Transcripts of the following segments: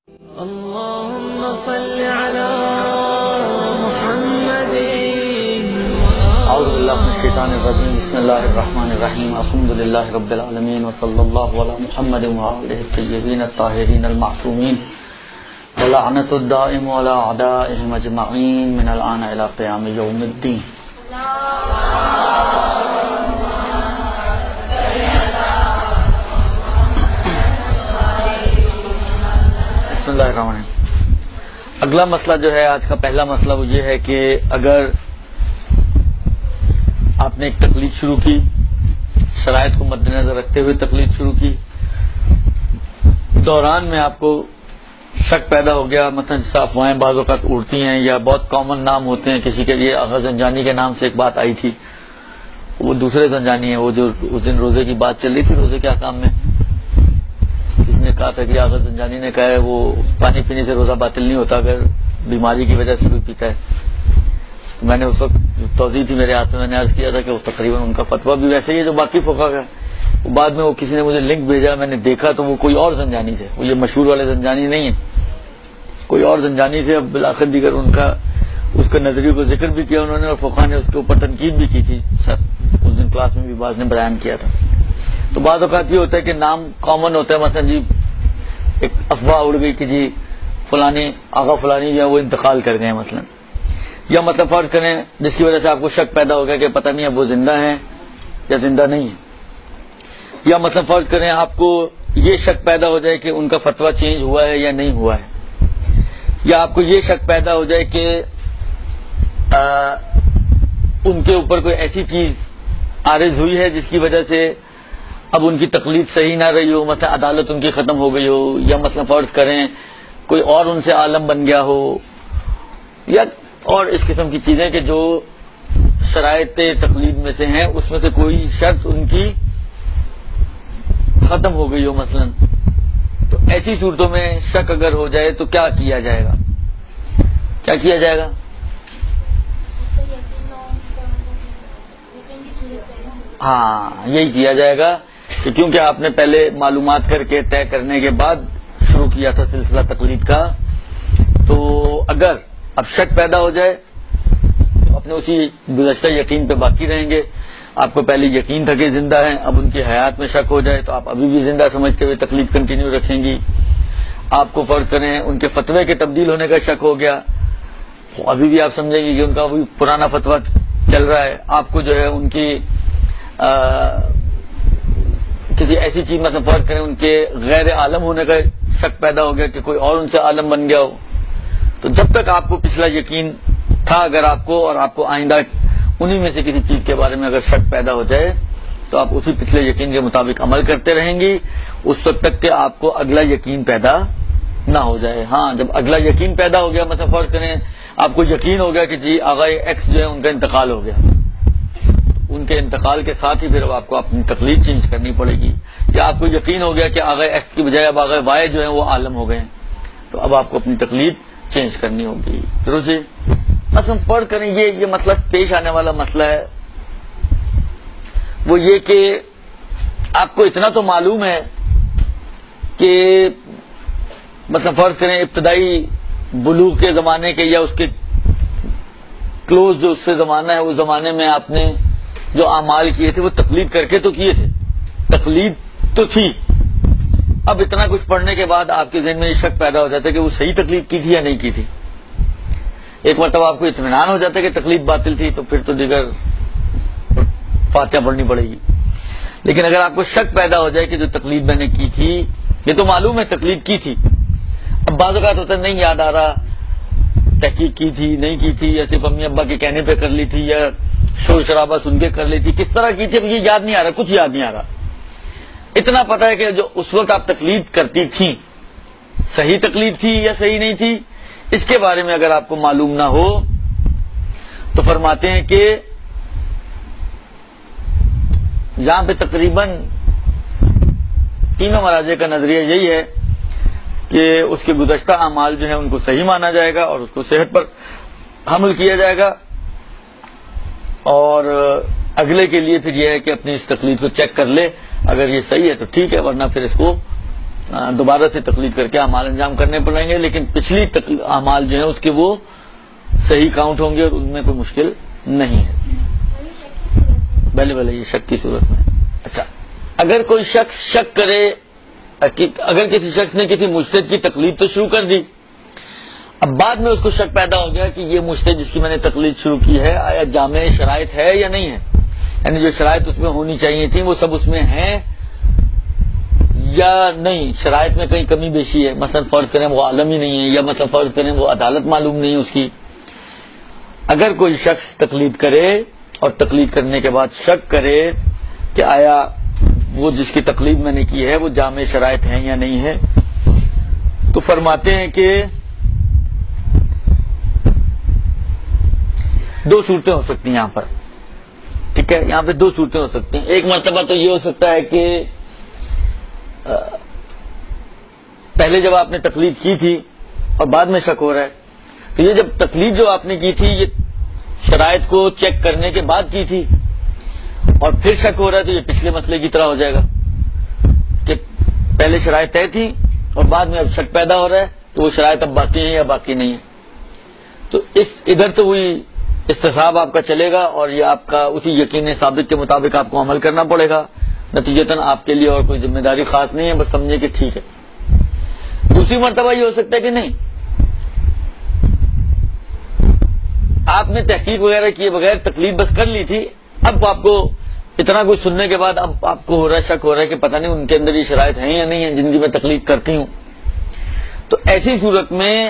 اللهم صل على محمد. اعوذ باللہ من الشیطان الرجیم. بسم اللہ الرحمن الرحیم. الحمد للہ رب العالمین وصلی اللہ علی محمد وآلہ الطیبین الطاہرین المعصومین ولعنت الدائم علی اعدائهم اجمعین من الآن الی قیام یوم الدین. بسم اللہ الرحمن الرحیم. اگلا مسئلہ جو ہے، آج کا پہلا مسئلہ وہ یہ ہے کہ اگر آپ نے ایک تقلید شروع کی، شرائط کو مد نظر رکھتے ہوئے تقلید شروع کی، دوران میں آپ کو شک پیدا ہو گیا، مثلا جس افواہیں بعض اوقات اڑتی ہیں یا بہت کامن نام ہوتے ہیں، کسی کے لیے آغا زنجانی کے نام سے ایک بات آئی تھی، وہ دوسرے زنجانی ہیں، وہ جو اس دن روزے کی بات چل رہی تھی، روزے کے احکام میں اس نے کہا تھا کہ آغا زنجانی نے کہا ہے وہ پانی پینے سے روزہ باطل نہیں ہوتا اگر بیماری کی وجہ سے کوئی پیتا ہے. تو میں نے اس وقت توضیح تھی میرے ہاتھ میں نے عرض کیا تھا کہ وہ تقریباً ان کا فتویٰ بھی ویسے ہی ہے جو باقی فقہا کا. بعد میں وہ کسی نے مجھے لنک بھیجا، میں نے دیکھا تو وہ کوئی اور زنجانی تھے، وہ یہ مشہور والے زنجانی نہیں ہیں، کوئی اور زنجانی سے. اب بالآخر دیگر ان کا اس کے نظریے کو ذکر بھی کیا انہوں نے، اور فقہا نے اس کے اوپر تنقید بھی کی تھی. سر اس دن کلاس میں بھی بعض نے بیان کیا تھا. تو بعض اوقات یہ ہوتا ہے کہ نام کامن ہوتا ہے، مثلا جی ایک افواہ اڑ گئی کہ جی فلانی آغا فلانی جو ہے وہ انتقال کر گئے مثلا، یا مطلب فرض کریں جس کی وجہ سے آپ کو شک پیدا ہو گیا کہ پتہ نہیں اب وہ زندہ ہیں یا زندہ نہیں ہے، یا مطلب فرض کریں آپ کو یہ شک پیدا ہو جائے کہ ان کا فتویٰ چینج ہوا ہے یا نہیں ہوا ہے، یا آپ کو یہ شک پیدا ہو جائے کہ ان کے اوپر کوئی ایسی چیز عارض ہوئی ہے جس کی وجہ سے اب ان کی تقلید صحیح نہ رہی ہو، مثلا عدالت ان کی ختم ہو گئی ہو، یا مثلا فرض کریں کوئی اور ان سے عالم بن گیا ہو، یا اور اس قسم کی چیزیں کہ جو شرائط تقلید میں سے ہیں اس میں سے کوئی شرط ان کی ختم ہو گئی ہو مثلا. تو ایسی صورتوں میں شک اگر ہو جائے تو کیا کیا جائے گا؟ کیا کیا جائے گا؟ ہاں یہی کیا جائے گا کہ کیونکہ آپ نے پہلے معلومات کر کے طے کرنے کے بعد شروع کیا تھا سلسلہ تقلید کا، تو اگر اب شک پیدا ہو جائے تو اپنے اسی گزشتہ یقین پہ باقی رہیں گے. آپ کو پہلے یقین تھا کہ زندہ ہیں، اب ان کی حیات میں شک ہو جائے تو آپ ابھی بھی زندہ سمجھتے ہوئے تقلید کنٹینیو رکھیں گی. آپ کو فرض کریں ان کے فتوے کے تبدیل ہونے کا شک ہو گیا، ابھی بھی آپ سمجھیں گے کہ ان کا وہی پرانا فتویٰ چل رہا ہے. آپ کو جو ہے ان کی کسی ایسی چیز مثلا فرض کریں ان کے غیر عالم ہونے کا شک پیدا ہو گیا کہ کوئی اور ان سے عالم بن گیا ہو، تو جب تک آپ کو پچھلا یقین تھا اگر آپ کو، اور آپ کو آئندہ انہی میں سے کسی چیز کے بارے میں اگر شک پیدا ہو جائے تو آپ اسی پچھلے یقین کے مطابق عمل کرتے رہیں گی اس وقت تک کہ آپ کو اگلا یقین پیدا نہ ہو جائے. ہاں جب اگلا یقین پیدا ہو گیا، مثلا فرض کریں آپ کو یقین ہو گیا کہ جی آغا ایکس جو ہے ان کا انتقال ہو گیا، ان کے انتقال کے ساتھ ہی پھر اب آپ کو اپنی تقلید چینج کرنی پڑے گی. یا آپ کو یقین ہو گیا کہ آغا ایکس کی بجائے اب آغا وائی جو ہے وہ عالم ہو گئے، تو اب آپ کو اپنی تقلید چینج کرنی ہوگی. روزے مثلا فرض کریں یہ مسئلہ پیش آنے والا مسئلہ ہے وہ یہ کہ آپ کو اتنا تو معلوم ہے کہ مثلا فرض کریں ابتدائی بلوغ کے زمانے کے یا اس کے کلوز جو اس سے زمانہ ہے اس زمانے میں آپ نے جو اعمال کیے تھے وہ تقلید کر کے تو کیے تھے، تقلید تو تھی. اب اتنا کچھ پڑھنے کے بعد آپ کے ذہن میں یہ شک پیدا ہو جاتا ہے کہ وہ صحیح تقلید کی تھی یا نہیں کی تھی. ایک مرتبہ آپ کو اطمینان ہو جاتا ہے کہ تقلید باطل تھی تو پھر تو دیگر فاتحہ پڑھنی پڑے گی. لیکن اگر آپ کو شک پیدا ہو جائے کہ جو تقلید میں نے کی تھی یہ تو معلوم ہے تقلید کی تھی، اب بعض اوقات ہوتا ہے نہیں یاد آ رہا تحقیق کی تھی نہیں کی تھی، یا صرف امی ابا کے کہنے پہ کر لی تھی، یا شور شرابہ سن کے کر لی تھی، کس طرح کی تھی اب یہ یاد نہیں آ رہا، کچھ یاد نہیں آ رہا. اتنا پتا ہے کہ جو اس وقت آپ تقلید کرتی تھیں صحیح تقلید تھی یا صحیح نہیں تھی. اس کے بارے میں اگر آپ کو معلوم نہ ہو تو فرماتے ہیں کہ یہاں پہ تقریباً تینوں مراجع کا نظریہ یہی ہے کہ اس کے گزشتہ اعمال جو ہیں ان کو صحیح مانا جائے گا اور اس کو صحت پر حمل کیا جائے گا، اور اگلے کے لیے پھر یہ ہے کہ اپنی اس تقلید کو چیک کر لے، اگر یہ صحیح ہے تو ٹھیک ہے، ورنہ پھر اس کو دوبارہ سے تقلید کر کے اعمال انجام کرنے پڑیں گے، لیکن پچھلی اعمال جو ہیں اس کے وہ صحیح کاؤنٹ ہوں گے اور ان میں کوئی مشکل نہیں ہے۔ بھلے یہ شک کی صورت میں۔ اچھا، اگر کوئی شخص شک کرے، اگر کسی شخص نے کسی مجتہد کی تقلید تو شروع کر دی، اب بعد میں اس کو شک پیدا ہو گیا کہ یہ مجتہد جس کی میں نے تقلید شروع کی ہے آیا جامع شرائط ہے یا نہیں ہے، یعنی جو شرائط اس میں ہونی چاہیے تھی وہ سب اس میں ہیں یا نہیں، شرائط میں کہیں کمی بیشی ہے، مثلا فرض کریں وہ عالم ہی نہیں ہے، یا مثلا فرض کریں وہ عدالت معلوم نہیں ہے اس کی۔ اگر کوئی شخص تقلید کرے اور تقلید کرنے کے بعد شک کرے کہ آیا وہ جس کی تقلید میں نے کی ہے وہ جامع شرائط ہیں یا نہیں ہے، تو فرماتے ہیں کہ دو صورتیں ہو سکتی ہیں یہاں پر، ٹھیک ہے، یہاں پہ دو صورتیں ہو سکتی ہیں۔ ایک مرتبہ تو یہ ہو سکتا ہے کہ پہلے جب آپ نے تقلید کی تھی اور بعد میں شک ہو رہا ہے، تو یہ جب تقلید جو آپ نے کی تھی یہ شرائط کو چیک کرنے کے بعد کی تھی اور پھر شک ہو رہا ہے، تو یہ پچھلے مسئلے کی طرح ہو جائے گا کہ پہلے شرائط طے تھی اور بعد میں اب شک پیدا ہو رہا ہے تو وہ شرائط اب باقی ہیں یا باقی نہیں ہے۔ تو ادھر تو وہی استصحاب آپ کا چلے گا اور یہ آپ کا اسی یقین ثابت کے مطابق آپ کو عمل کرنا پڑے گا، نتیجتاً آپ کے لیے اور کوئی ذمہ داری خاص نہیں ہے، بس سمجھے کہ ٹھیک ہے۔ دوسری مرتبہ یہ ہو سکتا ہے کہ نہیں، آپ نے تحقیق وغیرہ کیے بغیر تقلید بس کر لی تھی، اب آپ کو اتنا کچھ سننے کے بعد اب آپ کو ہو رہا ہے، شک ہو رہا ہے کہ پتہ نہیں ان کے اندر یہ شرائط ہیں یا نہیں ہیں جن کی میں تقلید کرتی ہوں۔ تو ایسی صورت میں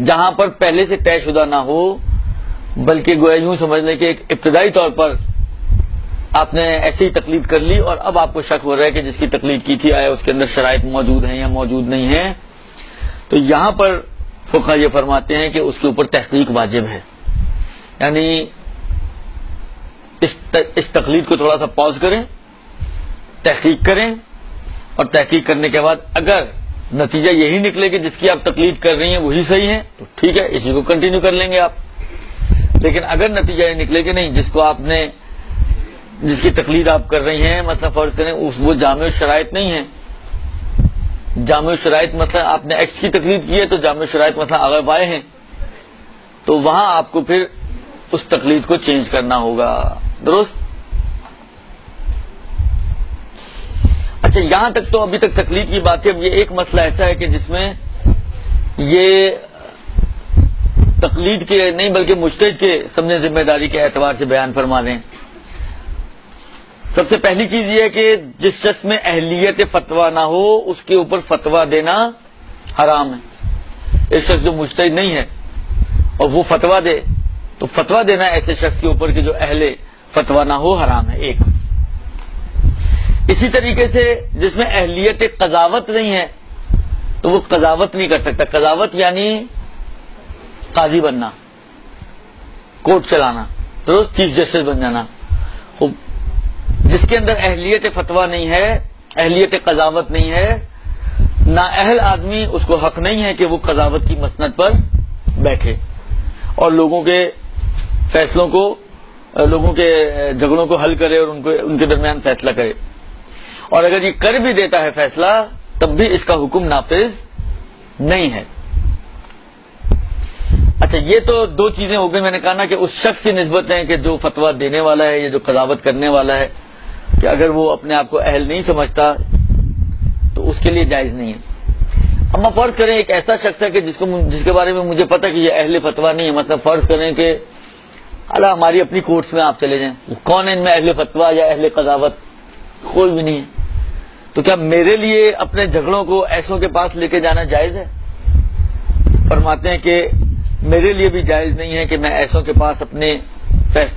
جہاں پر پہلے سے طے شدہ نہ ہو بلکہ گویا یوں سمجھ لیں کہ ایک ابتدائی طور پر آپ نے ایسی ہی تقلید کر لی اور اب آپ کو شک ہو رہا ہے کہ جس کی تقلید کی تھی آیا اس کے اندر شرائط موجود ہیں یا موجود نہیں ہیں، تو یہاں پر فقہا یہ فرماتے ہیں کہ اس کے اوپر تحقیق واجب ہے، یعنی اس تقلید کو تھوڑا سا پاز کریں، تحقیق کریں، اور تحقیق کرنے کے بعد اگر نتیجہ یہی نکلے کہ جس کی آپ تقلید کر رہی ہیں وہی صحیح ہے تو ٹھیک ہے، اسی کو کنٹینیو کر لیں گے آپ۔ لیکن اگر نتیجہ یہ نکلے کہ نہیں، جس کی تقلید آپ کر رہی ہیں مثلا فرض کریں وہ جامع شرائط نہیں ہے، جامع شرائط مثلا آپ نے ایکس کی تقلید کی ہے تو جامع شرائط مثلا آگے وائے ہیں، تو وہاں آپ کو پھر اس تقلید کو چینج کرنا ہوگا، درست؟ اچھا، یہاں تک تو ابھی تک تقلید کی بات ہے۔ اب یہ ایک مسئلہ ایسا ہے کہ جس میں یہ تقلید کے نہیں بلکہ مجتہد کے سمجھے ذمہ داری کے اعتبار سے بیان فرما رہے ہیں۔ سب سے پہلی چیز یہ ہے کہ جس شخص میں اہلیت فتویٰ نہ ہو اس کے اوپر فتویٰ دینا حرام ہے۔ ایک شخص جو مجتہد نہیں ہے اور وہ فتویٰ دے تو فتویٰ دینا ایسے شخص کے اوپر کہ جو اہل فتویٰ نہ ہو حرام ہے، ایک۔ اسی طریقے سے جس میں اہلیت قضاوت نہیں ہے تو وہ قضاوت نہیں کر سکتا۔ قضاوت یعنی قاضی بننا، کورٹ چلانا، درست، چیف جسٹس بن جانا۔ خوب، جس کے اندر اہلیت فتویٰ نہیں ہے، اہلیت قضاوت نہیں ہے، نااہل آدمی اس کو حق نہیں ہے کہ وہ قضاوت کی مسند پر بیٹھے اور لوگوں کے فیصلوں کو، لوگوں کے جھگڑوں کو حل کرے اور ان کے درمیان فیصلہ کرے، اور اگر یہ کر بھی دیتا ہے فیصلہ تب بھی اس کا حکم نافذ نہیں ہے۔ اچھا، یہ تو دو چیزیں ہو گئی، میں نے کہا نا کہ اس شخص کی نسبت ہے کہ جو فتویٰ دینے والا ہے یا جو قضاوت کرنے والا ہے، کہ اگر وہ اپنے آپ کو اہل نہیں سمجھتا تو اس کے لیے جائز نہیں ہے۔ اما فرض کریں ایک ایسا شخص ہے کہ جس کے بارے میں مجھے پتا کہ یہ اہل فتویٰ نہیں ہے، مطلب فرض کریں کہ اللہ ہماری اپنی کورٹس میں آپ چلے جائیں، کون ہے ان میں اہل فتویٰ یا اہل قضاوت؟ کوئی بھی نہیں ہے، تو کیا میرے لیے اپنے جھگڑوں کو ایسوں کے پاس لے کے جانا جائز ہے؟ فرماتے ہیں کہ میرے لیے بھی جائز نہیں ہے کہ میں ایسوں کے پاس اپنے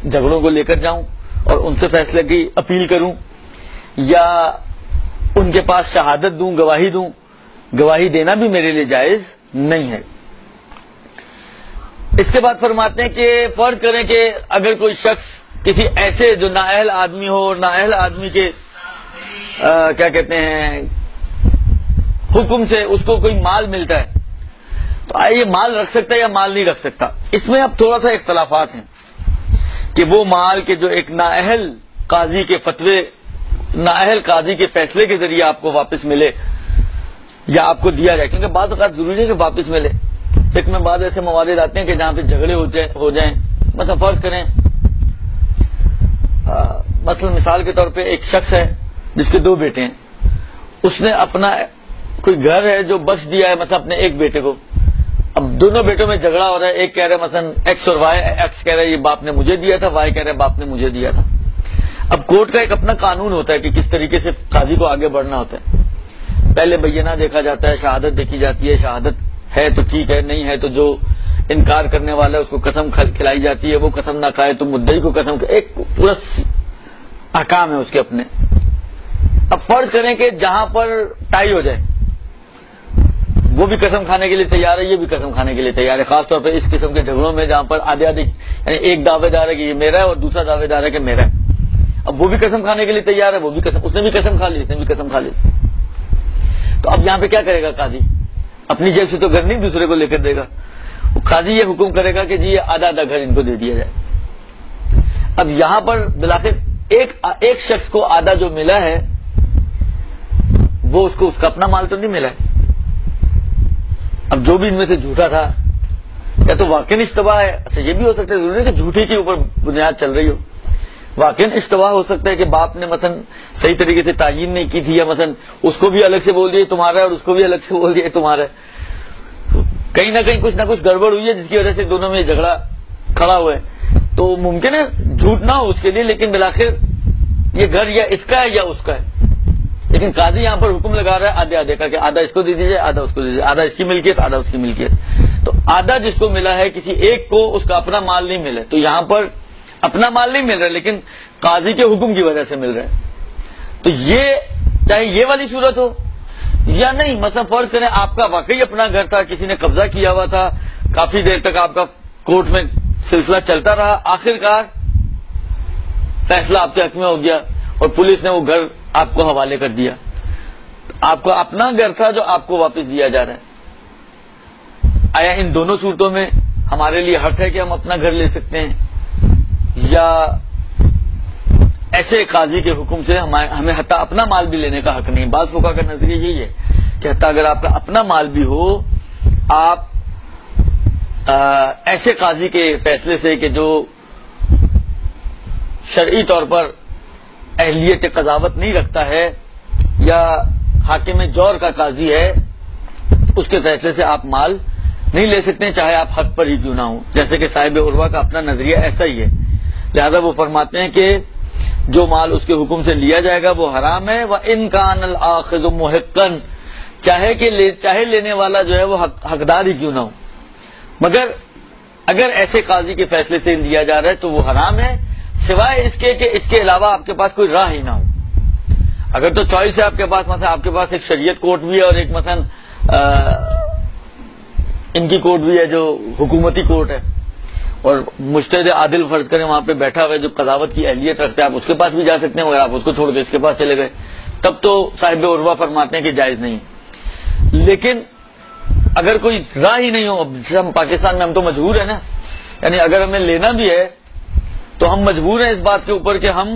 جھگڑوں کو لے کر جاؤں اور ان سے فیصلے کی اپیل کروں یا ان کے پاس شہادت دوں، گواہی دوں۔ گواہی دینا بھی میرے لیے جائز نہیں ہے۔ اس کے بعد فرماتے ہیں کہ فرض کریں کہ اگر کوئی شخص کسی ایسے جو نااہل آدمی ہو اور نااہل آدمی کے کیا کہتے ہیں حکم سے اس کو کوئی مال ملتا ہے، تو یہ مال رکھ سکتا ہے یا مال نہیں رکھ سکتا؟ اس میں اب تھوڑا سا اختلافات ہیں کہ وہ مال کے جو ایک نااہل قاضی کے فتوے، نااہل قاضی کے فیصلے کے ذریعے آپ کو واپس ملے یا آپ کو دیا جائے، کیونکہ بعض اوقات ضروری ہے کہ واپس ملے. فقہ میں بعض ایسے موارد آتے ہیں کہ جہاں پہ جھگڑے ہو جائیں. مثلا فرض کریں مثلا مثال کے طور پہ ایک شخص ہے جس کے 2 بیٹے ہیں، اس نے اپنا کوئی گھر ہے جو بخش دیا ہے مثلا اپنے ایک بیٹے کو. اب دونوں بیٹوں میں جھگڑا ہو رہا ہے، ایک کہہ رہا ہے مثلا ایکس اور وائی، ایکس کہہ رہا ہے یہ باپ نے مجھے دیا تھا، وائی کہہ رہا ہے باپ نے مجھے دیا تھا. اب کورٹ کا ایک اپنا قانون ہوتا ہے کہ کس طریقے سے قاضی کو آگے بڑھنا ہوتا ہے. پہلے بینہ دیکھا جاتا ہے، شہادت دیکھی جاتی ہے، شہادت ہے تو ٹھیک ہے، نہیں ہے تو جو انکار کرنے والا ہے اس کو قسم کھلائی جاتی ہے، وہ قسم نہ کھائے تو مدعی کو قسم، ایک پورا احکام ہے اس کے اپنے. اب فرض کریں کہ جہاں پر ٹائی ہو جائے، وہ بھی قسم کھانے کے لیے تیار ہے، یہ بھی قسم کھانے کے لیے تیار ہے، خاص طور پہ اس قسم کے جھگڑوں میں جہاں پر آدھے یعنی ایک دعوے دار ہے کہ یہ میرا ہے اور دوسرا دعوے دار ہے کہ میرا ہے. اب وہ بھی قسم کھانے کے لیے تیار ہے، وہ بھی قسم، اس نے بھی قسم کھا لی، اس نے بھی قسم کھا لی. تو اب یہاں پہ کیا کرے گا قاضی؟ اپنی جیب سے تو گھر نہیں دوسرے کو لے کر دے گا. قاضی یہ حکم کرے گا کہ جی یہ آدھا آدھا گھر ان کو دے دیا جائے. اب یہاں پر بالآخر ایک شخص کو آدھا جو ملا ہے وہ اس کو اس کا اپنا مال تو نہیں ملا ہے. اب جو بھی ان میں سے جھوٹا تھا یا تو واقعی اشتباہ ہے. اچھا یہ بھی ہو سکتا ہے، ضروری ہے کہ جھوٹے کے اوپر بنیاد چل رہی ہو. واقعی اشتباہ ہو سکتا ہے کہ باپ نے مثلا صحیح طریقے سے تعین نہیں کی تھی، یا مثلا اس کو بھی الگ سے بول دیا تمہارا ہے اور اس کو بھی الگ سے بول دیا تمہارا ہے. کہیں نہ کہیں کچھ نہ کچھ گڑبڑ ہوئی ہے جس کی وجہ سے دونوں میں جھگڑا کھڑا ہوا ہے. تو ممکن ہے جھوٹ نہ ہو اس کے لیے، لیکن بالآخر یہ گھر یا اس کا ہے یا اس کا ہے. لیکن قاضی یہاں پر حکم لگا رہا ہے آدھے آدھے کا کہ آدھا اس کو دے دیجیے، آدھا اس کو دے دیجیے، آدھا اس کی ملکیت، آدھا اس کی ملکیت. تو آدھا جس کو ملا ہے، کسی ایک کو اس کا اپنا مال نہیں ملا، تو یہاں پر اپنا مال نہیں مل رہا لیکن قاضی کے حکم کی وجہ سے مل رہا ہے. تو یہ چاہے یہ والی صورت ہو یا نہیں. مثلا فرض کریں آپ کا واقعی اپنا گھر تھا، کسی نے قبضہ کیا ہوا تھا، کافی دیر تک آپ کا کورٹ میں سلسلہ چلتا رہا، آخرکار فیصلہ آپ کے حق میں ہو گیا اور پولیس نے وہ گھر آپ کو حوالے کر دیا. آپ کو اپنا گھر تھا جو آپ کو واپس دیا جا رہا ہے. آیا ان دونوں صورتوں میں ہمارے لیے حق ہے کہ ہم اپنا گھر لے سکتے ہیں، یا ایسے قاضی کے حکم سے ہمیں حتیٰ اپنا مال بھی لینے کا حق نہیں؟ بعض فقہا کا نظریہ یہی ہے کہ حتیٰ اگر آپ کا اپنا مال بھی ہو، آپ ایسے قاضی کے فیصلے سے کہ جو شرعی طور پر اہلیت قضاوت نہیں رکھتا ہے یا حاکم جور کا قاضی ہے، اس کے فیصلے سے آپ مال نہیں لے سکتے چاہے آپ حق پر ہی کیوں نہ ہوں. جیسے کہ صاحب عروہ کا اپنا نظریہ ایسا ہی ہے. لہذا وہ فرماتے ہیں کہ جو مال اس کے حکم سے لیا جائے گا وہ حرام ہے. وَإِن كَانَ الْآخِذُ مُحِقًّا، چاہے لینے والا جو ہے وہ حقدار ہی کیوں نہ ہو، مگر اگر ایسے قاضی کے فیصلے سے لیا جا رہا ہے تو وہ حرام ہے، سوائے اس کے کہ اس کے علاوہ آپ کے پاس کوئی راہ ہی نہ ہو. اگر تو چوائس ہے آپ کے پاس، مثلا آپ کے پاس ایک شریعت کورٹ بھی ہے اور ایک مثلا ان کی کورٹ بھی ہے جو حکومتی کورٹ ہے، اور مجتہد عادل فرض کریں وہاں پہ بیٹھا ہوا ہے جو قضاوت کی اہلیت رکھتے ہیں، آپ اس کے پاس بھی جا سکتے ہیں، مگر آپ اس کو چھوڑ کے اس کے پاس چلے گئے تب تو صاحب عروہ فرماتے ہیں کہ جائز نہیں. لیکن اگر کوئی راہ ہی نہیں ہو، اب ہم پاکستان میں ہم تو مجبور ہیں نا، یعنی اگر ہمیں لینا بھی ہے تو ہم مجبور ہیں اس بات کے اوپر کہ ہم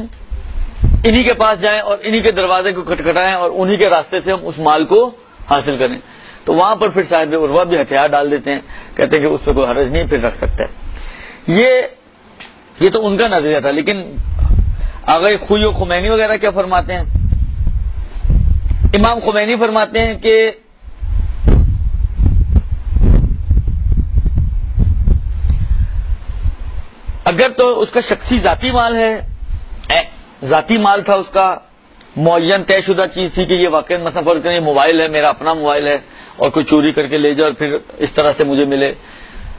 انہی کے پاس جائیں اور انہی کے دروازے کو کھٹکھٹائیں اور انہی کے راستے سے ہم اس مال کو حاصل کریں. تو وہاں پر پھر صاحب عروہ بھی ہتھیار ڈال دیتے ہیں، کہتے ہیں کہ اس پہ کوئی حرج نہیں، پھر رکھ سکتا ہے. یہ تو ان کا نظریہ تھا. لیکن آغا خوی و خمینی وغیرہ کیا فرماتے ہیں؟ امام خمینی فرماتے ہیں کہ اگر تو اس کا شخصی ذاتی مال ہے، ذاتی مال تھا اس کا، معین طے شدہ چیز تھی کہ یہ واقعی مثلا فرض کریں یہ موبائل ہے، میرا اپنا موبائل ہے اور کوئی چوری کر کے لے جائے اور پھر اس طرح سے مجھے ملے،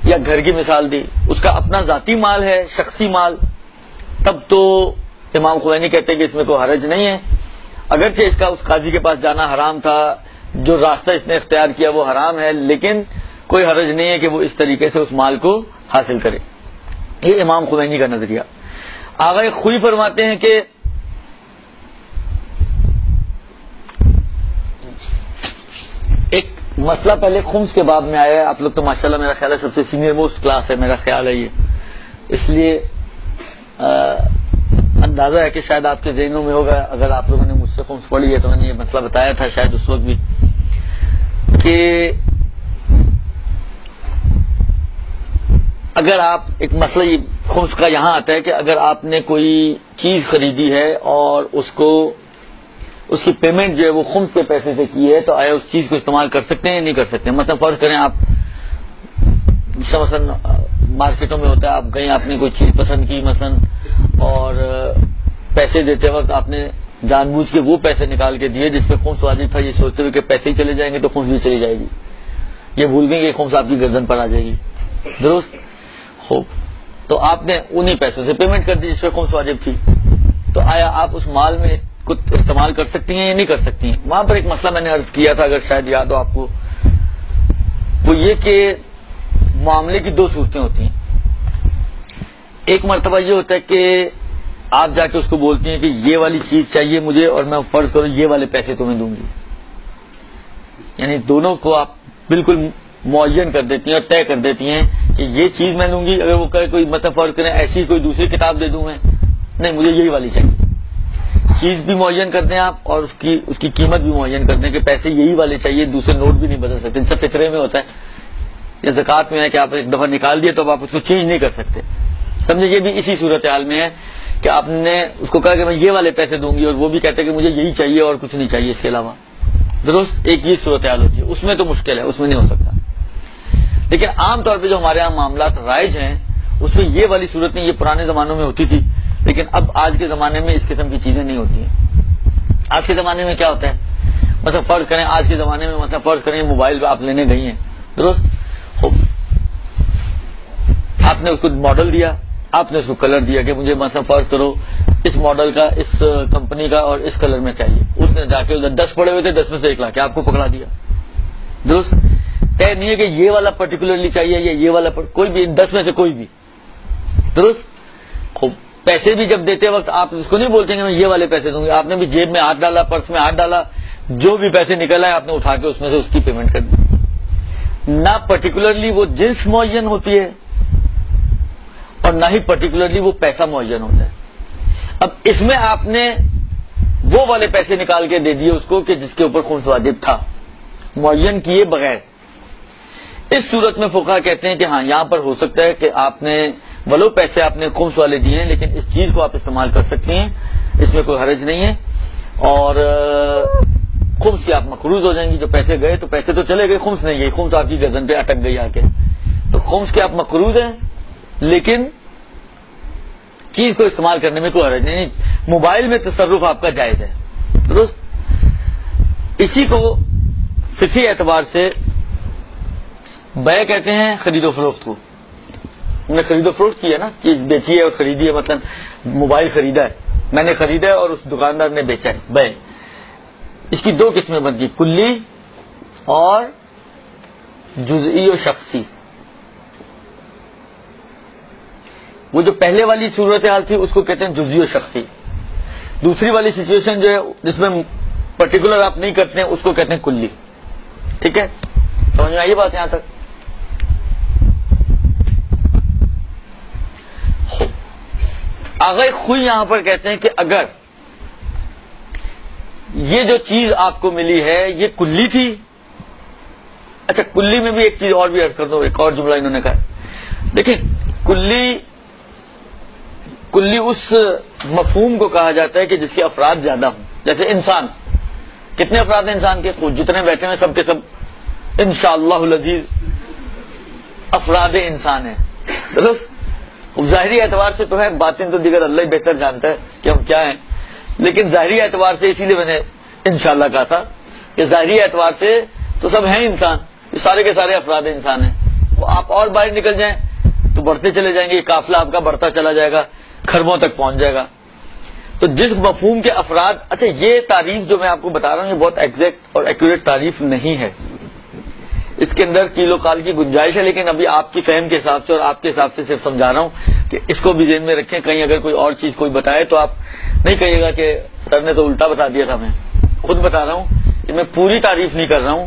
یا گھر کی مثال دی، اس کا اپنا ذاتی مال ہے، شخصی مال، تب تو امام خمینی کہتے ہیں کہ اس میں کوئی حرج نہیں ہے. اگرچہ اس کا اس قاضی کے پاس جانا حرام تھا، جو راستہ اس نے اختیار کیا وہ حرام ہے، لیکن کوئی حرج نہیں ہے کہ وہ اس طریقے سے اس مال کو حاصل کرے. یہ امام خمینی کا نظریہ. آغا خوئی فرماتے ہیں کہ ایک مسئلہ پہلے خمس کے باب میں آیا ہے، آپ لوگ تو ماشاءاللہ میرا خیال ہے سب سے سینئر موسٹ کلاس ہے، میرا خیال ہے یہ، اس لیے اندازہ ہے کہ شاید آپ کے ذہنوں میں ہوگا، اگر آپ لوگوں نے مجھ سے خمس پڑھی ہے تو میں نے یہ مسئلہ بتایا تھا شاید اس وقت بھی. کہ اگر آپ ایک مسئلہ یہ خمس کا یہاں آتا ہے کہ اگر آپ نے کوئی چیز خریدی ہے اور اس کی پیمنٹ جو ہے وہ خمس کے پیسے سے کی ہے تو آیا اس چیز کو استعمال کر سکتے ہیں یا نہیں کر سکتے ہیں؟ مثلا فرض کریں آپ مثلا مارکیٹوں میں ہوتا ہے، آپ گئے، آپ نے کوئی چیز پسند کی مثلا، اور پیسے دیتے وقت آپ نے جان بوجھ کے وہ پیسے نکال کے دیے جس پہ خمس واجب تھا، یہ سوچتے ہوئے کہ پیسے ہی چلے جائیں گے تو خمس بھی چلی جائے گی، یہ بھول گئے کہ خمس آپ کی گردن پر آ جائے گی، درست ہو، تو آپ نے انہی پیسوں سے پیمنٹ کر دی جس پہ خمس واجب تھی، تو آیا آپ اس مال میں کو استعمال کر سکتی ہیں یا نہیں کر سکتی ہیں؟ وہاں پر ایک مسئلہ میں نے عرض کیا تھا، اگر شاید یاد ہو آپ کو، وہ یہ کہ معاملے کی دو صورتیں ہوتی ہیں۔ ایک مرتبہ یہ ہوتا ہے کہ آپ جا کے اس کو بولتی ہیں کہ یہ والی چیز چاہیے مجھے اور میں فرض کروں یہ والے پیسے تمہیں دوں گی، یعنی دونوں کو آپ بالکل معین کر دیتی ہیں اور طے کر دیتی ہیں کہ یہ چیز میں دوں گی۔ اگر وہ کہے کوئی مطلب فرض کریں ایسی کوئی دوسری کتاب دے دوں میں، نہیں مجھے یہی والی چاہیے، چیز بھی معین کر دیں آپ اور اس کی قیمت بھی معین کر دیں کہ پیسے یہی والے چاہیے، دوسرے نوٹ بھی نہیں بدل سکتے۔ ان سب فطرے میں ہوتا ہے یا زکوٰۃ میں ہے کہ آپ ایک دفعہ نکال دیے تو اب آپ اس کو چینج نہیں کر سکتے، سمجھے؟ یہ بھی اسی صورتحال میں ہے کہ آپ نے اس کو کہا کہ میں یہ والے پیسے دوں گی اور وہ بھی کہتے ہیں کہ مجھے یہی چاہیے اور کچھ نہیں چاہیے اس کے علاوہ، درست؟ ایک یہ صورتحال ہوتی ہے، اس میں تو مشکل ہے، اس میں نہیں ہو سکتا۔ لیکن عام طور پہ جو ہمارے یہاں معاملات رائج ہیں اس میں یہ والی صورت نہیں، یہ پرانے زمانوں میں ہوتی تھی، لیکن اب آج کے زمانے میں اس قسم کی چیزیں نہیں ہوتی ہیں۔ آج کے زمانے میں کیا ہوتا ہے، مطلب فرض کریں آج کے زمانے میں مطلب فرض کریں موبائل آپ لینے گئی ہیں، درست؟ خوب، آپ نے اس کو ماڈل دیا، آپ نے اس کو کلر دیا کہ مجھے مثلا فرض کرو اس ماڈل کا، اس کمپنی کا اور اس کلر میں چاہیے، اس نے جا کے 10 پڑے ہوئے تھے، 10 میں سے 1 لا کے آپ کو پکڑا دیا، درست؟ طے نہیں ہے کہ یہ والا پرٹیکولرلی چاہیے یا یہ والا کوئی بھی، 10 میں سے کوئی بھی، درست؟ خوب، پیسے بھی جب دیتے وقت آپ اس کو نہیں بولتے کہ میں یہ والے پیسے دوں گی، آپ نے بھی جیب میں ہاتھ ڈالا، پرس میں ہاتھ ڈالا، جو بھی پیسے نکل آئے آپ نے اٹھا کے اس میں سے اس کی پیمنٹ کر دی۔ نہ پرٹیکولرلی وہ جنس معین ہوتی ہے اور نہ ہی پرٹیکولرلی وہ پیسہ معین ہوتا ہے۔ اب اس میں آپ نے وہ والے پیسے نکال کے دے دیے اس کو کہ جس کے اوپر خمس واجب تھا، معین کیے بغیر۔ اس صورت میں فقہا کہتے ہیں کہ ہاں یہاں پر ہو سکتا ہے کہ آپ نے ولو پیسے آپ نے خمس والے دیے ہیں لیکن اس چیز کو آپ استعمال کر سکتی ہیں، اس میں کوئی حرج نہیں ہے، اور خمس کی آپ مقروض ہو جائیں گی۔ جو پیسے گئے تو پیسے تو چلے گئے، خمس نہیں گئی، خمس آپ کی گردن پہ اٹک گئی آ کے، تو خمس کے آپ مقروض ہیں لیکن چیز کو استعمال کرنے میں کوئی حرج نہیں۔ موبائل میں تصرف آپ کا جائز ہے، درست؟ اسی کو فقہی اعتبار سے بیع کہتے ہیں، خرید و فروخت کو۔ ہم نے خرید و فروخت کی ہے نا، چیز بیچی ہے اور خریدی ہے، مثلا موبائل خریدا ہے، میں نے خریدا ہے اور اس دکاندار نے بیچا ہے، بیع۔ اس کی دو قسمیں بنتی، کلی اور جزئی و شخصی۔ وہ جو پہلے والی صورتحال تھی اس کو کہتے ہیں جزئی و شخصی، دوسری والی سچویشن جو ہے جس میں پرٹیکولر آپ نہیں کرتے ہیں اس کو کہتے ہیں کلی۔ ٹھیک ہے، سمجھ میں آئی بات یہاں تک؟ آگے خوئی یہاں پر کہتے ہیں کہ اگر یہ جو چیز آپ کو ملی ہے یہ کلی تھی، اچھا کلی میں بھی ایک چیز اور بھی عرض کر دو، ایک اور جملہ انہوں نے کہا، دیکھیں کلی اس مفہوم کو کہا جاتا ہے کہ جس کے افراد زیادہ ہوں، جیسے انسان، کتنے افراد ہیں انسان کے؟ جتنے بیٹھے ہیں سب کے سب انشاءاللہ العزیز افراد انسان ہیں، درست؟ ظاہری اعتبار سے تو ہے، باطن تو دیگر اللہ ہی بہتر جانتا ہے کہ ہم کیا ہیں، لیکن ظاہری اعتبار سے اسی لیے میں نے انشاءاللہ کہا تھا کہ ظاہری اعتبار سے تو سب ہیں انسان، سارے کے سارے افراد انسان ہیں۔ وہ آپ اور باہر نکل جائیں تو بڑھتے چلے جائیں گے، قافلہ آپ کا بڑھتا چلا جائے گا، خربوں تک پہنچ جائے گا۔ تو جس مفہوم کے افراد، اچھا یہ تعریف جو میں آپ کو بتا رہا ہوں یہ بہت ایگزیکٹ اور ایکوریٹ تعریف نہیں ہے، اس کے اندر کیلو کال کی گنجائش ہے، لیکن ابھی آپ کی فہم کے حساب سے اور آپ کے حساب سے صرف سمجھا رہا ہوں کہ اس کو بھی ذہن میں رکھیں، کہیں اگر کوئی اور چیز کوئی بتائے تو آپ نہیں کہیے گا کہ سر نے تو الٹا بتا دیا تھا، میں خود بتا رہا ہوں کہ میں پوری تعریف نہیں کر رہا ہوں،